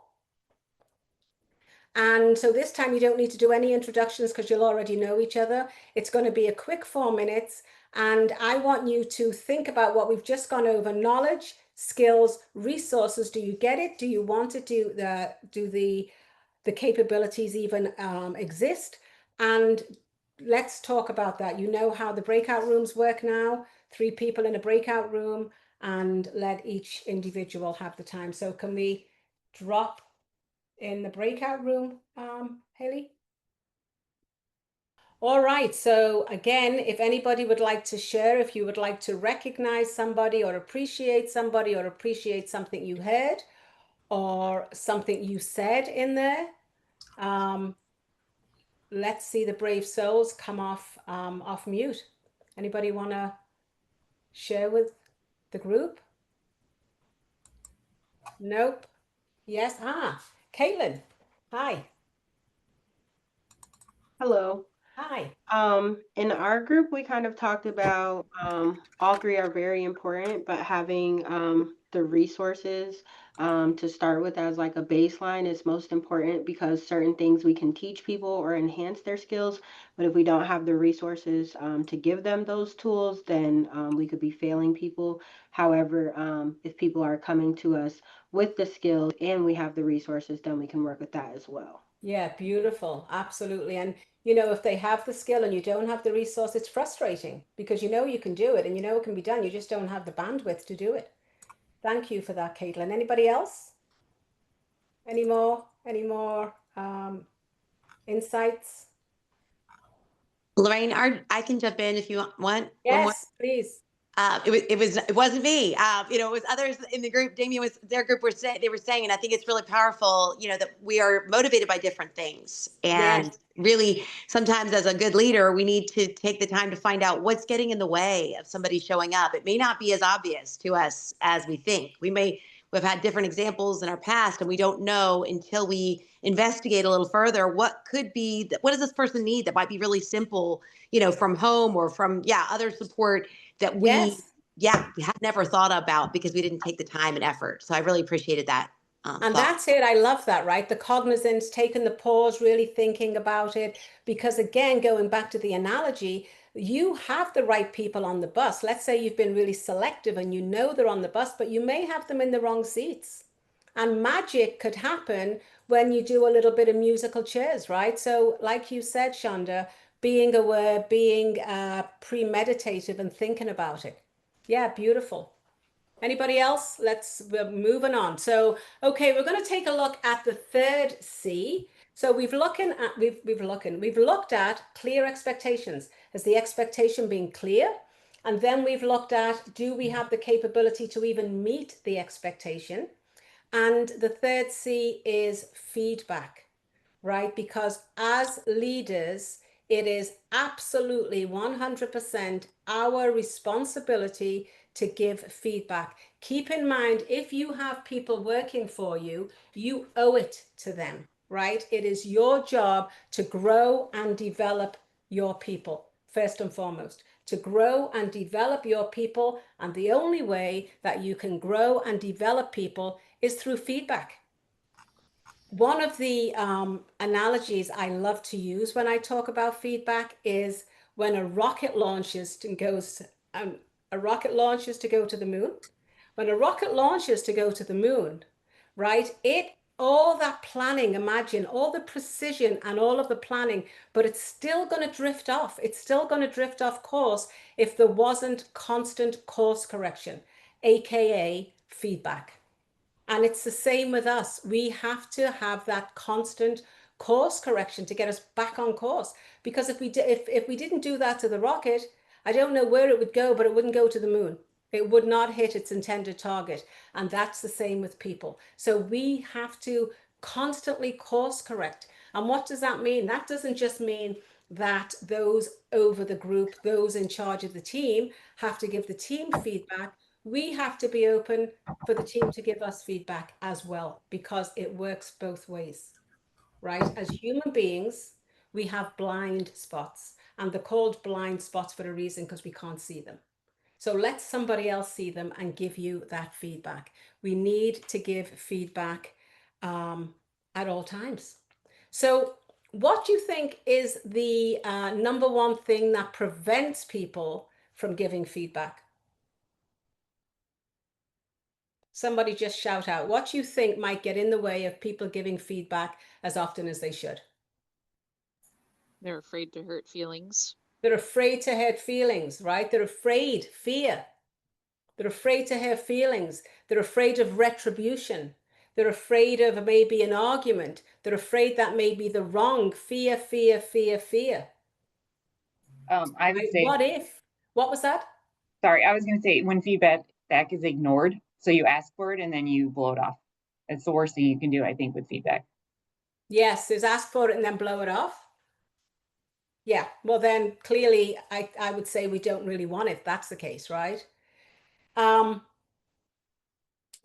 Speaker 1: And so this time you don't need to do any introductions because you'll already know each other. It's going to be a quick 4 minutes, and I want you to think about what we've just gone over: knowledge, skills, resources. Do you get it? Do you want to do the capabilities even exist? And let's talk about that. You know how the breakout rooms work now: 3 people in a breakout room, and let each individual have the time. So can we drop in the breakout room, Haley? All right, so again, if anybody would like to share, if you would like to recognize somebody or appreciate somebody or appreciate something you heard or something you said in there, let's see the brave souls come off mute. Anybody want to share with the group? Nope. Yes. Caitlin. Hi.
Speaker 9: Hello.
Speaker 1: Hi.
Speaker 9: In our group, we kind of talked about all 3 are very important, but having the resources to start with as like a baseline is most important, because certain things we can teach people or enhance their skills, but if we don't have the resources to give them those tools, then we could be failing people. However, if people are coming to us with the skills and we have the resources, then we can work with that as well.
Speaker 1: Yeah, beautiful. Absolutely. And you know, if they have the skill and you don't have the resource, it's frustrating because you know you can do it and you know it can be done. You just don't have the bandwidth to do it. Thank you for that, Caitlin. Anybody else? Any more insights?
Speaker 6: Lorraine, I can jump in if you want. One more.
Speaker 1: Yes, please.
Speaker 6: It wasn't me. It was others in the group. Damien was their group they were saying, and I think it's really powerful. That we are motivated by different things, and
Speaker 1: Yes.
Speaker 6: really sometimes as a good leader, we need to take the time to find out what's getting in the way of somebody showing up. It may not be as obvious to us as we think. We've had different examples in our past, and we don't know until we investigate a little further what does this person need that might be really simple, from home or from other support that we had never thought about because we didn't take the time and effort. So I really appreciated that.
Speaker 1: And that's it. I love that, right? The cognizance, taking the pause, really thinking about it. Because again, going back to the analogy, you have the right people on the bus. Let's say you've been really selective and you know they're on the bus, but you may have them in the wrong seats. And magic could happen when you do a little bit of musical chairs, right? So like you said, Shonda, being aware, being premeditative and thinking about it. Yeah, beautiful. Anybody else? We're moving on. So, okay, we're going to take a look at the 3rd C. So we've looked at clear expectations. Has the expectation been clear? And then we've looked at, do we have the capability to even meet the expectation? And the 3rd C is feedback, right? Because as leaders, it is absolutely 100% our responsibility to give feedback. Keep in mind, if you have people working for you, you owe it to them, right? It is your job to grow and develop your people, first and foremost, to grow and develop your people. And the only way that you can grow and develop people is through feedback. One of the analogies I love to use when I talk about feedback is when a rocket launches to go to the moon. When a rocket launches to go to the moon, right? All that planning, imagine all the precision and all of the planning, but it's still going to drift off. It's still going to drift off course if there wasn't constant course correction, AKA feedback. And it's the same with us. We have to have that constant course correction to get us back on course. Because if we didn't do that to the rocket, I don't know where it would go, but it wouldn't go to the moon. It would not hit its intended target. And that's the same with people. So we have to constantly course correct. And what does that mean? That doesn't just mean that those over the group, those in charge of the team, have to give the team feedback. We have to be open for the team to give us feedback as well, because it works both ways, right? As human beings, we have blind spots, and they're called blind spots for a reason, because we can't see them. So let somebody else see them and give you that feedback. We need to give feedback at all times. So what do you think is the number one thing that prevents people from giving feedback? Somebody just shout out. What do you think might get in the way of people giving feedback as often as they should?
Speaker 10: They're afraid to hurt feelings.
Speaker 1: They're afraid to hurt feelings, right? They're afraid, fear. They're afraid to hurt feelings. They're afraid of retribution. They're afraid of maybe an argument. They're afraid that maybe the wrong. Fear, fear, fear, fear.
Speaker 11: I would say,
Speaker 1: what if? What was that?
Speaker 11: Sorry, I was going to say when feedback is ignored. So you ask for it and then you blow it off. It's the worst thing you can do, I think, with feedback.
Speaker 1: Yes, is ask for it and then blow it off. Yeah, well then clearly I would say we don't really want it. If that's the case, right?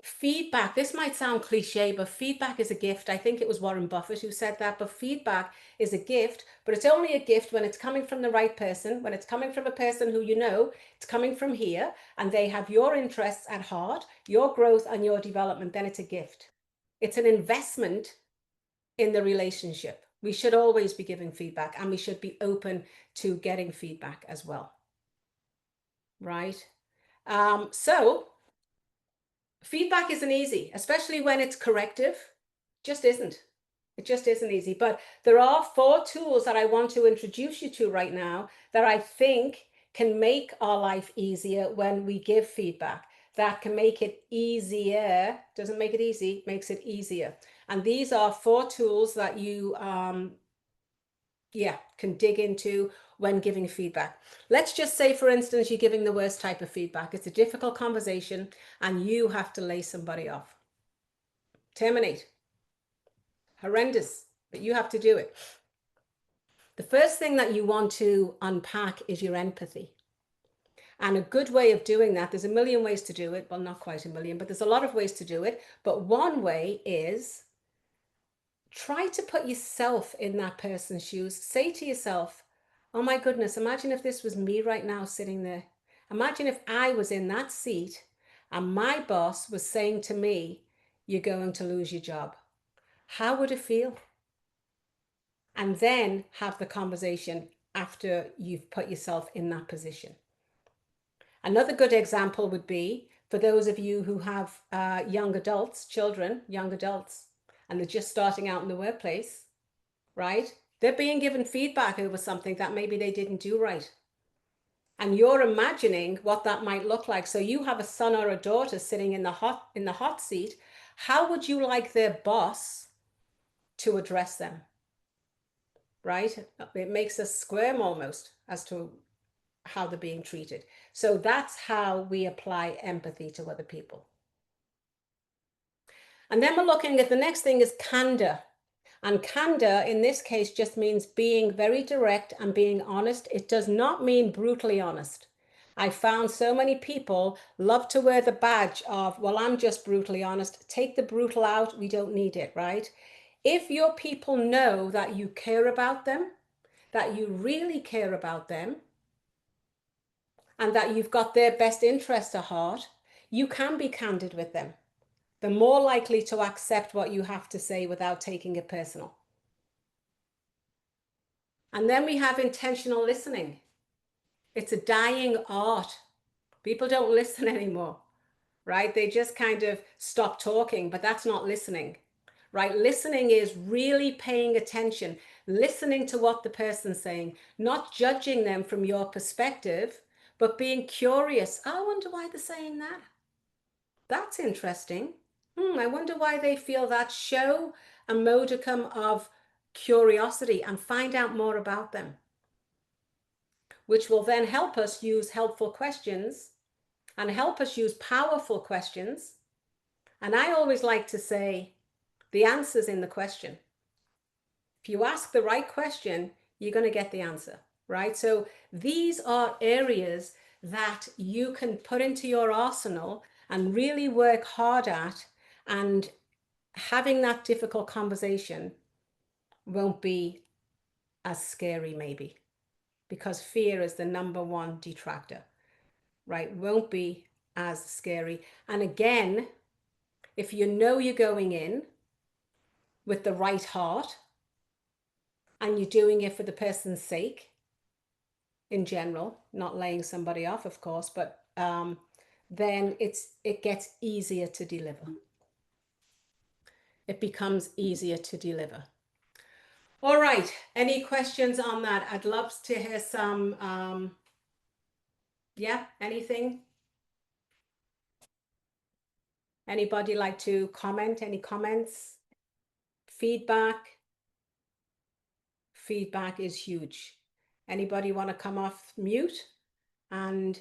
Speaker 1: Feedback, this might sound cliche, but feedback is a gift. I think it was Warren Buffett who said that, but feedback is a gift, but it's only a gift when it's coming from the right person, when it's coming from a person who you know, it's coming from here, and they have your interests at heart, your growth and your development, then it's a gift. It's an investment in the relationship. We should always be giving feedback, and we should be open to getting feedback as well. Right? So feedback isn't easy, especially when it's corrective. Just isn't. It just isn't easy. But there are 4 tools that I want to introduce you to right now that I think can make our life easier when we give feedback. That can make it easier. Doesn't make it easy, makes it easier. And these are 4 tools that you can dig into when giving feedback. Let's just say, for instance, you're giving the worst type of feedback. It's a difficult conversation and you have to lay somebody off. Terminate. Horrendous, but you have to do it. The first thing that you want to unpack is your empathy. And a good way of doing that, there's a million ways to do it. Well, not quite a million, but there's a lot of ways to do it. But one way is try to put yourself in that person's shoes. Say to yourself, oh my goodness, imagine if this was me right now sitting there. Imagine if I was in that seat and my boss was saying to me, you're going to lose your job. How would it feel? And then have the conversation after you've put yourself in that position. Another good example would be for those of you who have young adults, children, young adults, and they're just starting out in the workplace, right? They're being given feedback over something that maybe they didn't do right. And you're imagining what that might look like. So you have a son or a daughter sitting in the hot seat. How would you like their boss to address them? Right? It makes us squirm almost as to how they're being treated. So that's how we apply empathy to other people. And then we're looking at the next thing is candor. And candor in this case just means being very direct and being honest. It does not mean brutally honest. I found so many people love to wear the badge of, well, I'm just brutally honest. Take the brutal out. We don't need it, right? If your people know that you care about them, that you really care about them, and that you've got their best interest at heart, you can be candid with them. They're more likely to accept what you have to say without taking it personal. And then we have intentional listening. It's a dying art. People don't listen anymore, right? They just kind of stop talking, but that's not listening, right? Listening is really paying attention, listening to what the person's saying, not judging them from your perspective, but being curious. I wonder why they're saying that. That's interesting. I wonder why they feel that. Show a modicum of curiosity and find out more about them, which will then help us use helpful questions and help us use powerful questions. And I always like to say the answer's in the question. If you ask the right question, you're going to get the answer, right? So these are areas that you can put into your arsenal and really work hard at, and having that difficult conversation won't be as scary, maybe, because fear is the number one detractor, right? Won't be as scary. And again, if you know you're going in with the right heart and you're doing it for the person's sake in general, not laying somebody off, of course, but then it gets easier to deliver. It becomes easier to deliver. All right, any questions on that? I'd love to hear some, yeah, anything? Anybody like to comment? Any comments? Feedback? Feedback is huge. Anybody want to come off mute and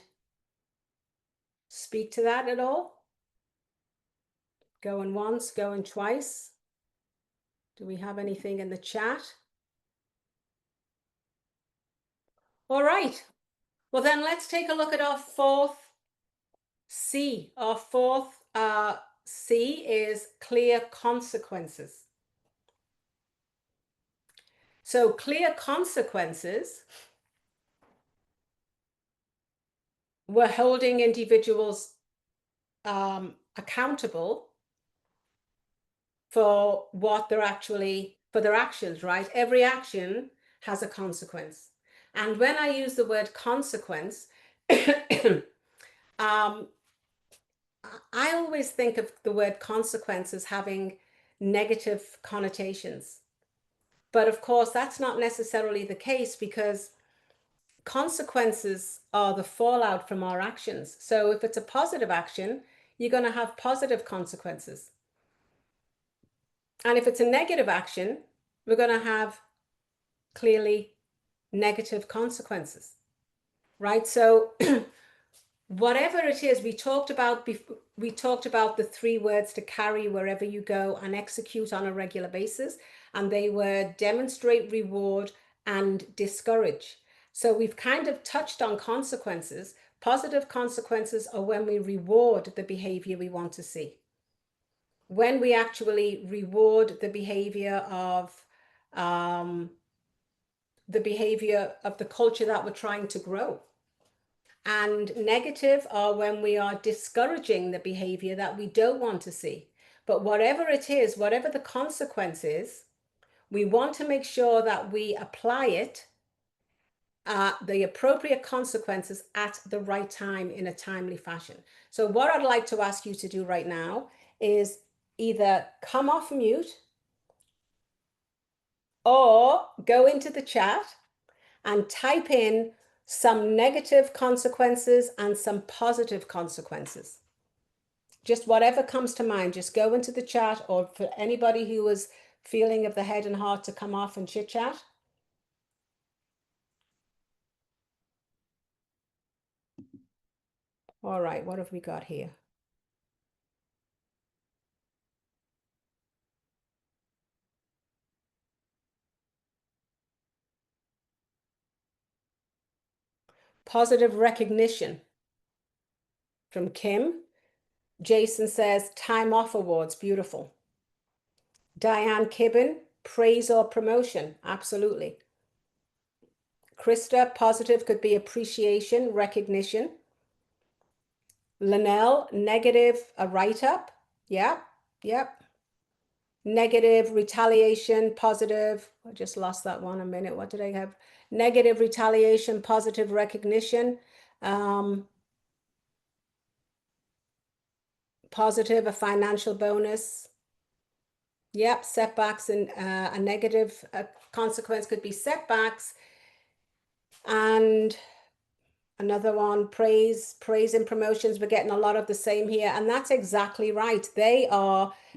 Speaker 1: speak to that at all? Going once, going twice. Do we have anything in the chat? All right. Well, then let's take a look at our fourth C. Our fourth C is clear consequences. So clear consequences, we're holding individuals accountable for what they're actually, for their actions, right? Every action has a consequence. And when I use the word consequence, I always think of the word consequence as having negative connotations. But of course, that's not necessarily the case, because consequences are the fallout from our actions. So if it's a positive action, you're going to have positive consequences. And if it's a negative action, we're going to have clearly negative consequences, right? So whatever it is, we talked about the 3 words to carry wherever you go and execute on a regular basis. And they were demonstrate, reward, and discourage. So we've kind of touched on consequences. Positive consequences are when we reward the behavior we want to see. When we actually reward the behavior of the culture that we're trying to grow. And negative are when we are discouraging the behavior that we don't want to see. But whatever it is, whatever the consequence is, we want to make sure that we apply it, the appropriate consequences at the right time in a timely fashion. So what I'd like to ask you to do right now is either come off mute or go into the chat and type in some negative consequences and some positive consequences. Just whatever comes to mind, just go into the chat, or for anybody who was feeling of the head and heart to come off and chit chat. All right, what have we got here? Positive recognition from Kim. Jason says, time off awards, beautiful. Diane Kibben, praise or promotion, absolutely. Krista, positive could be appreciation, recognition. Linnell, negative, a write-up. Yep, yep. Negative, retaliation, positive. I just lost that one a minute. What did I have? Negative, retaliation, positive, recognition. Positive, a financial bonus. Yep, setbacks, and a negative consequence could be setbacks. And another one, praise and promotions. We're getting a lot of the same here. And that's exactly right.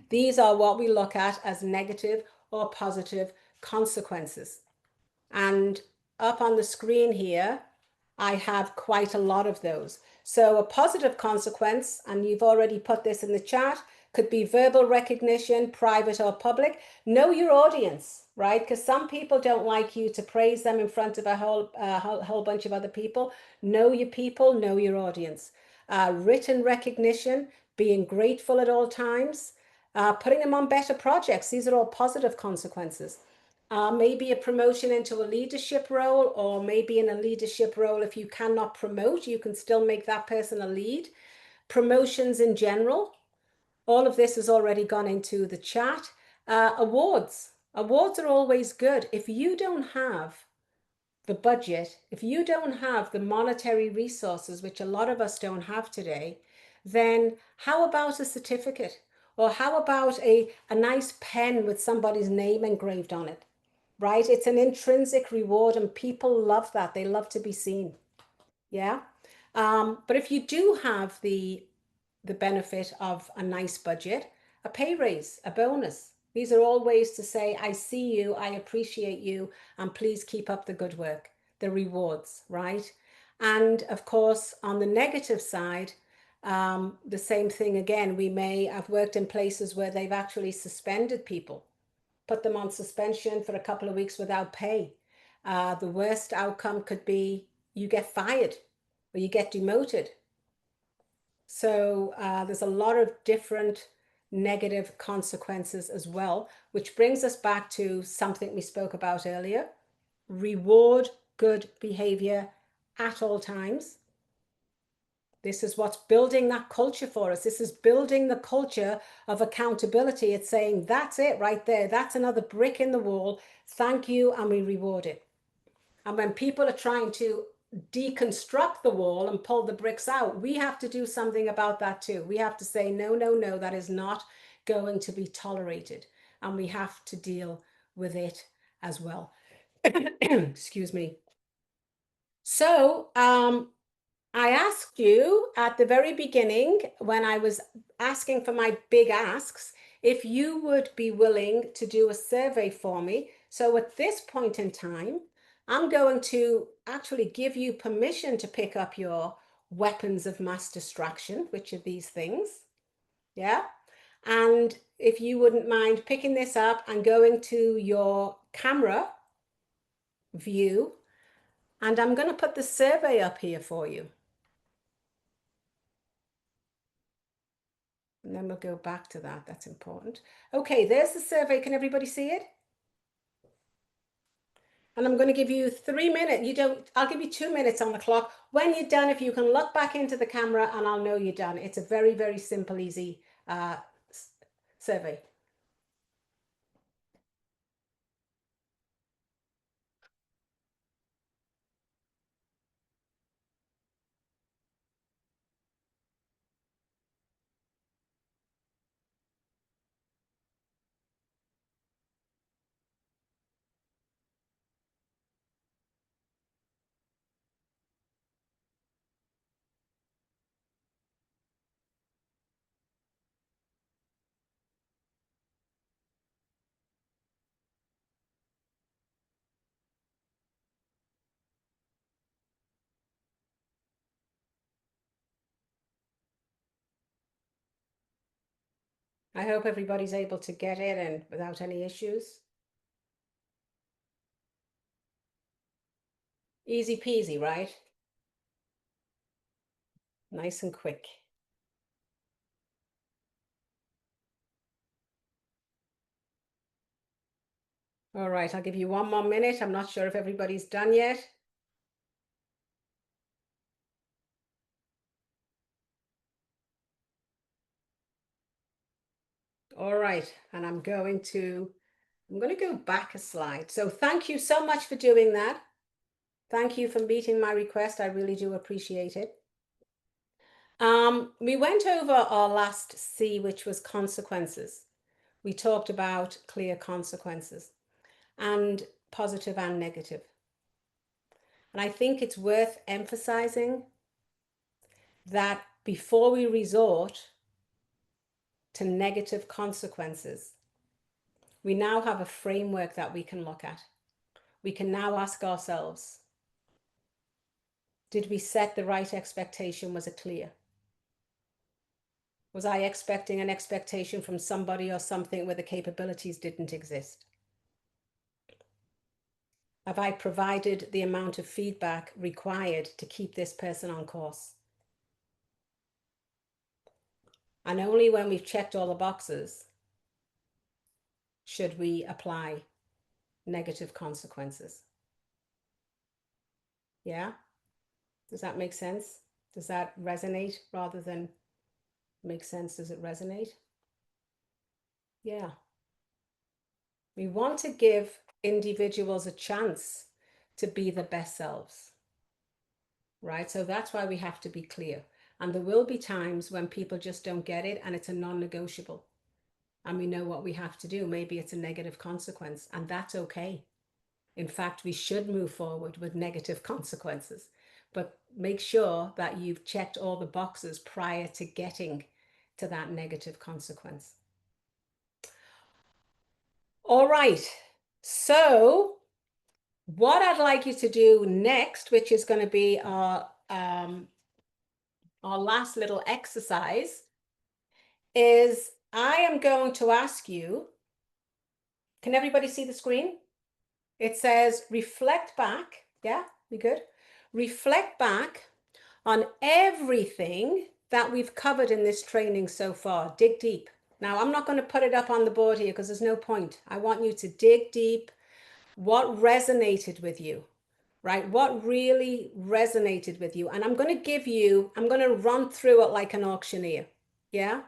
Speaker 1: These are what we look at as negative or positive consequences. And up on the screen here, I have quite a lot of those. So a positive consequence, and you've already put this in the chat, could be verbal recognition, private or public. Know your audience, right? Because some people don't like you to praise them in front of a whole bunch of other people. Know your people, know your audience. Written recognition, being grateful at all times, putting them on better projects. These are all positive consequences. Maybe a promotion into a leadership role, or maybe in a leadership role, if you cannot promote, you can still make that person a lead. Promotions in general. All of this has already gone into the chat. Awards. Awards are always good. If you don't have the budget, if you don't have the monetary resources, which a lot of us don't have today, then how about a certificate? Or how about a nice pen with somebody's name engraved on it? Right? It's an intrinsic reward, and people love that. They love to be seen. Yeah. But if you do have the benefit of a nice budget, a pay raise, a bonus, these are all ways to say, I see you, I appreciate you, and please keep up the good work, the rewards, right? And of course, on the negative side, the same thing again. I've worked in places where they've actually suspended people, put them on suspension for a couple of weeks without pay. The worst outcome could be you get fired or you get demoted. So there's a lot of different negative consequences as well, which brings us back to something we spoke about earlier. Reward good behavior at all times. This is what's building that culture for us. This is building the culture of accountability. It's saying, that's it right there. That's another brick in the wall. Thank you, and we reward it. And when people are trying to deconstruct the wall and pull the bricks out, we have to do something about that too. We have to say, no, no, no, that is not going to be tolerated. And we have to deal with it as well. Excuse me. So I asked you at the very beginning, when I was asking for my big asks, if you would be willing to do a survey for me. So at this point in time, I'm going to actually give you permission to pick up your weapons of mass distraction, which are these things. Yeah. And if you wouldn't mind picking this up and going to your camera view, and I'm going to put the survey up here for you. And then we'll go back to that. That's important. Okay, there's the survey. Can everybody see it? And I'm going to give you 3 minutes. I'll give you 2 minutes on the clock. When you're done, if you can look back into the camera, and I'll know you're done. It's a very, very simple, easy survey. I hope everybody's able to get it and without any issues. Easy peasy, right? Nice and quick. All right, I'll give you 1 more minute. I'm not sure if everybody's done yet. All right, and I'm going to go back a slide. So thank you so much for doing that. Thank you for meeting my request. I really do appreciate it. We went over our last C, which was consequences. We talked about clear consequences and positive and negative. And I think it's worth emphasizing that before we resort to negative consequences, we now have a framework that we can look at. We can now ask ourselves, did we set the right expectation? Was it clear? Was I expecting an expectation from somebody or something where the capabilities didn't exist? Have I provided the amount of feedback required to keep this person on course? And only when we've checked all the boxes should we apply negative consequences. Yeah? Does that make sense? Does that resonate rather than make sense? Does it resonate? Yeah. We want to give individuals a chance to be the best selves, right? So that's why we have to be clear. And there will be times when people just don't get it and it's a non-negotiable. And we know what we have to do. Maybe it's a negative consequence, and that's okay. In fact, we should move forward with negative consequences, but make sure that you've checked all the boxes prior to getting to that negative consequence. All right. So what I'd like you to do next, which is going to be our last little exercise, is I am going to ask you, can everybody see the screen? It says reflect back. Yeah, we good? Reflect back on everything that we've covered in this training so far. Dig deep. Now, I'm not going to put it up on the board here because there's no point. I want you to dig deep. What resonated with you, right? What really resonated with you? And I'm going to run through it like an auctioneer. Yeah?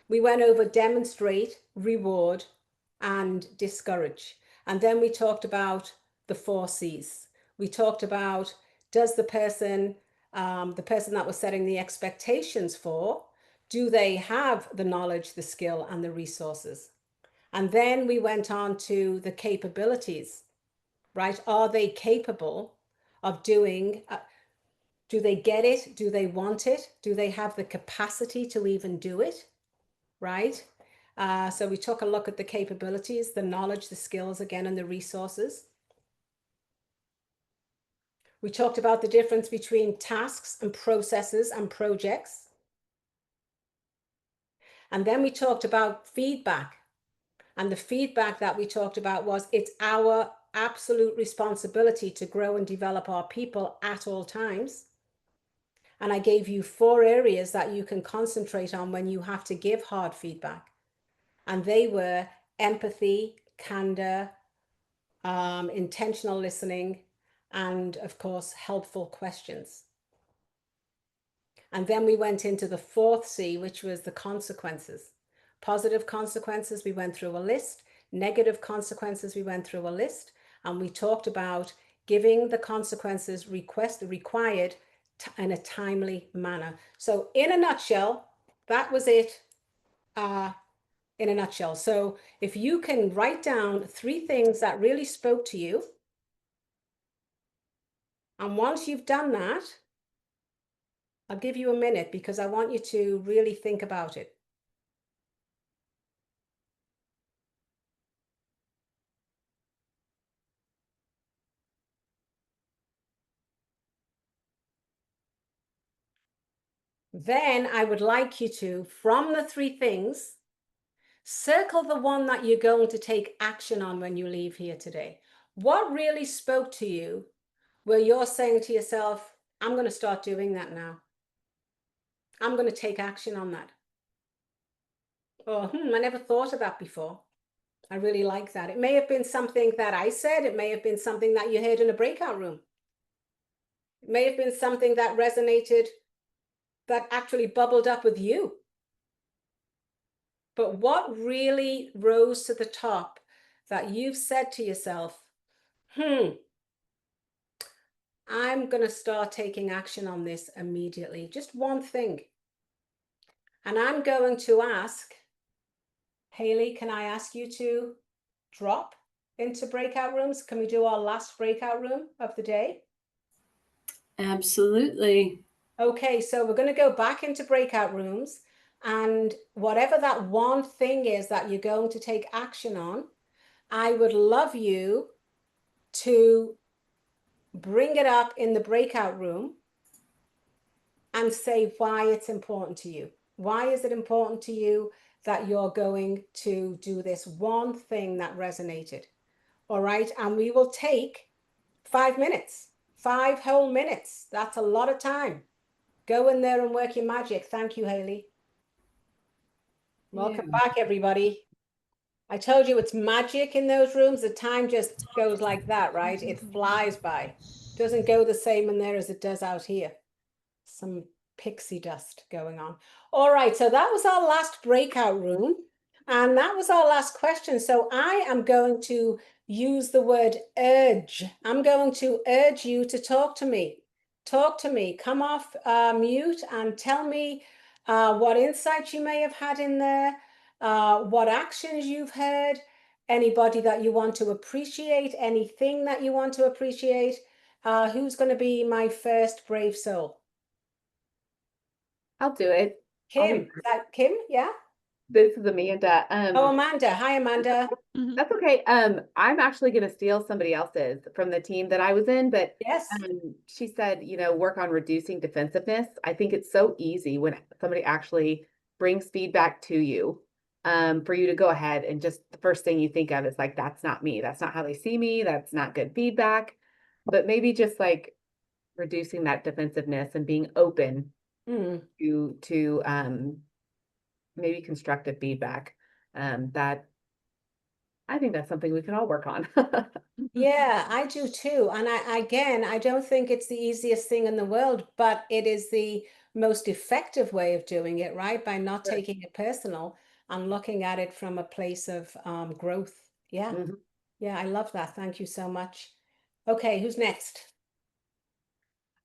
Speaker 1: We went over demonstrate, reward, and discourage. And then we talked about the 4 C's. We talked about, does the person that was setting the expectations for, do they have the knowledge, the skill, and the resources? And then we went on to the capabilities, right? Are they capable of doing, do they get it? Do they want it? Do they have the capacity to even do it, right? So we took a look at the capabilities, the knowledge, the skills again, and the resources. We talked about the difference between tasks and processes and projects. And then we talked about feedback. And the feedback that we talked about was it's our absolute responsibility to grow and develop our people at all times. And I gave you 4 areas that you can concentrate on when you have to give hard feedback. And they were empathy, candor, intentional listening, and of course, helpful questions. And then we went into the 4th C, which was the consequences. Positive consequences, we went through a list. Negative consequences, we went through a list. And we talked about giving the consequences required in a timely manner. So in a nutshell, that was it. In a nutshell. So if you can write down 3 things that really spoke to you, and once you've done that, I'll give you a minute because I want you to really think about it. Then I would like you to, from the 3 things, circle the one that you're going to take action on when you leave here today. What really spoke to you where you're saying to yourself, I'm going to start doing that now. I'm going to take action on that. Oh, I never thought of that before. I really like that. It may have been something that I said. It may have been something that you heard in a breakout room. It may have been something that resonated, that actually bubbled up with you. but what really rose to the top that you've said to yourself, I'm going to start taking action on this immediately. Just one thing. And I'm going to ask, Haley, can I ask you to drop into breakout rooms? Can we do our last breakout room of the day?
Speaker 7: Absolutely.
Speaker 1: Okay, so we're going to go back into breakout rooms, and whatever that one thing is that you're going to take action on, I would love you to bring it up in the breakout room and say why it's important to you. Why is it important to you that you're going to do this one thing that resonated? All right, and we will take 5 minutes, 5 whole minutes. That's a lot of time. Go in there and work your magic. Thank you, Haley. Welcome back, everybody. I told you it's magic in those rooms. The time just goes like that, right? It flies by. Doesn't go the same in there as it does out here. Some pixie dust going on. All right, so that was our last breakout room. And that was our last question. So I am going to use the word urge. I'm going to urge you to talk to me. Talk to me. Come off mute and tell me what insights you may have had in there, what actions you've heard, anybody that you want to appreciate, anything that you want to appreciate. Who's going to be my first brave soul?
Speaker 12: I'll do it.
Speaker 1: Kim. Is that Kim? Yeah.
Speaker 12: This is Amanda.
Speaker 1: Oh, Amanda. Hi, Amanda.
Speaker 12: That's okay. I'm actually going to steal somebody else's from the team that I was in, but
Speaker 1: yes,
Speaker 12: she said, work on reducing defensiveness. I think it's so easy when somebody actually brings feedback to you, for you to go ahead and just the first thing you think of is like, that's not me. That's not how they see me. That's not good feedback. But maybe just like reducing that defensiveness and being open to maybe constructive feedback. That I think that's something we can all work on.
Speaker 1: Yeah, I do too. And I don't think it's the easiest thing in the world, but it is the most effective way of doing it, right? By not taking it personal and looking at it from a place of growth. Yeah. Yeah, I love that. Thank you so much. Okay, who's next?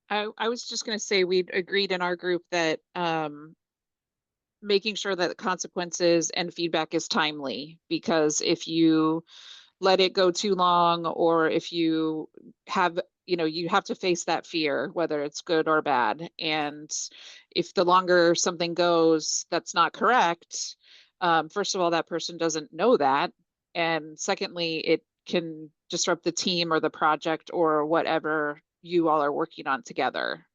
Speaker 10: I was just going to say we'd agreed in our group that making sure that the consequences and feedback is timely, because if you let it go too long, or if you have, you have to face that fear, whether it's good or bad. And if the longer something goes that's not correct, first of all, that person doesn't know that. And secondly, it can disrupt the team or the project or whatever you all are working on together.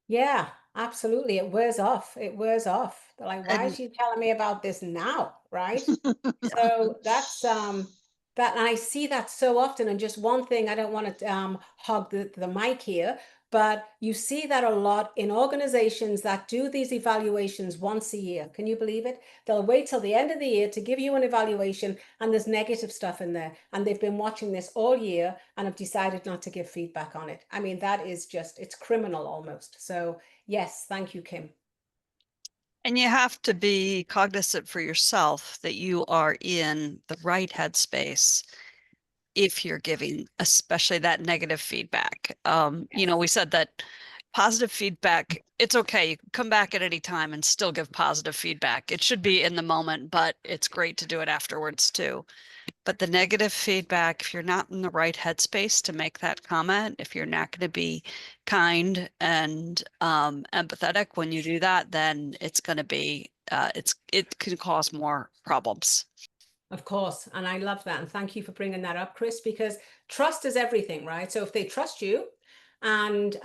Speaker 1: Yeah, absolutely. It wears off. It wears off. They're like, why is she telling me about this now? Right. So that's that, and I see that so often. And just one thing, I don't want to hog the mic here, but you see that a lot in organizations that do these evaluations once a year. Can you believe it? They'll wait till the end of the year to give you an evaluation, and there's negative stuff in there. And they've been watching this all year and have decided not to give feedback on it. I mean, that is just, it's criminal almost. So yes, thank you, Kim.
Speaker 8: And you have to be cognizant for yourself that you are in the right headspace if you're giving, especially that negative feedback. We said that positive feedback, it's okay. You can come back at any time and still give positive feedback. It should be in the moment, but it's great to do it afterwards too. But the negative feedback, if you're not in the right headspace to make that comment, if you're not going to be kind and empathetic when you do that, then it's going to be, it can cause more problems.
Speaker 1: Of course. And I love that. And thank you for bringing that up, Chris, because trust is everything, right? So if they trust you and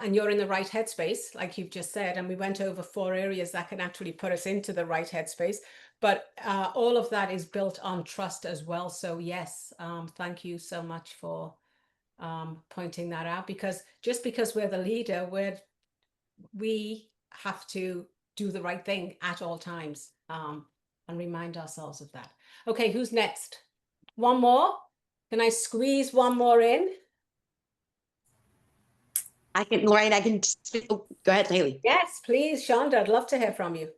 Speaker 1: you're in the right headspace, like you've just said, and we went over 4 areas that can actually put us into the right headspace, but all of that is built on trust as well. So yes, thank you so much for pointing that out, because just because we're the leader, we have to do the right thing at all times, and remind ourselves of that. Okay, who's next? One more? Can I squeeze one more in?
Speaker 6: Lorraine, I can. Go ahead, Haley.
Speaker 1: Yes, please, Shonda, I'd love to hear from you.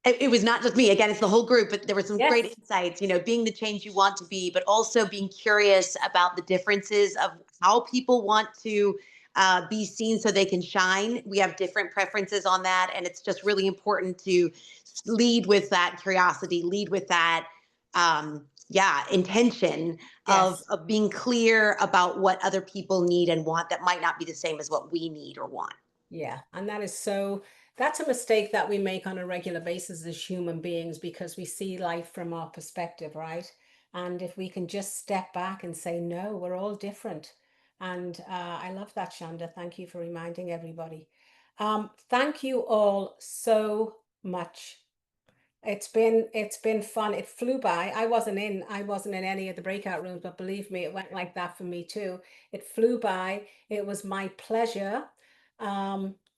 Speaker 6: It was not just me. Again, it's the whole group, but there were some great
Speaker 1: Yes.
Speaker 6: insights, being the change you want to be, but also being curious about the differences of how people want to be seen so they can shine. We have different preferences on that. And it's just really important to lead with that curiosity, lead with that, intention
Speaker 1: Yes.
Speaker 6: of being clear about what other people need and want that might not be the same as what we need or want.
Speaker 1: Yeah, and that's a mistake that we make on a regular basis as human beings because we see life from our perspective, right? And if we can just step back and say, no, we're all different. And I love that, Shanda. Thank you for reminding everybody. Thank you all so much. It's been fun. It flew by. I wasn't in any of the breakout rooms, but believe me, it went like that for me too. It flew by. It was my pleasure.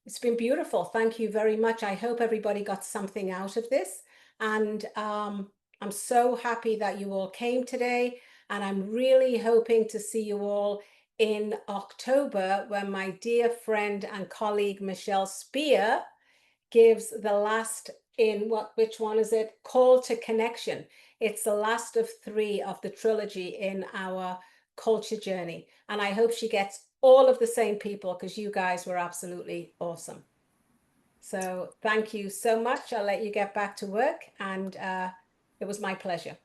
Speaker 1: It's been beautiful. Thank you very much. I hope everybody got something out of this. And I'm so happy that you all came today. And I'm really hoping to see you all in October when my dear friend and colleague Michelle Spear gives the last which one is it? Call to Connection. It's the last of 3 of the trilogy in our culture journey. And I hope she gets all of the same people because you guys were absolutely awesome. So thank you so much. I'll let you get back to work, and it was my pleasure.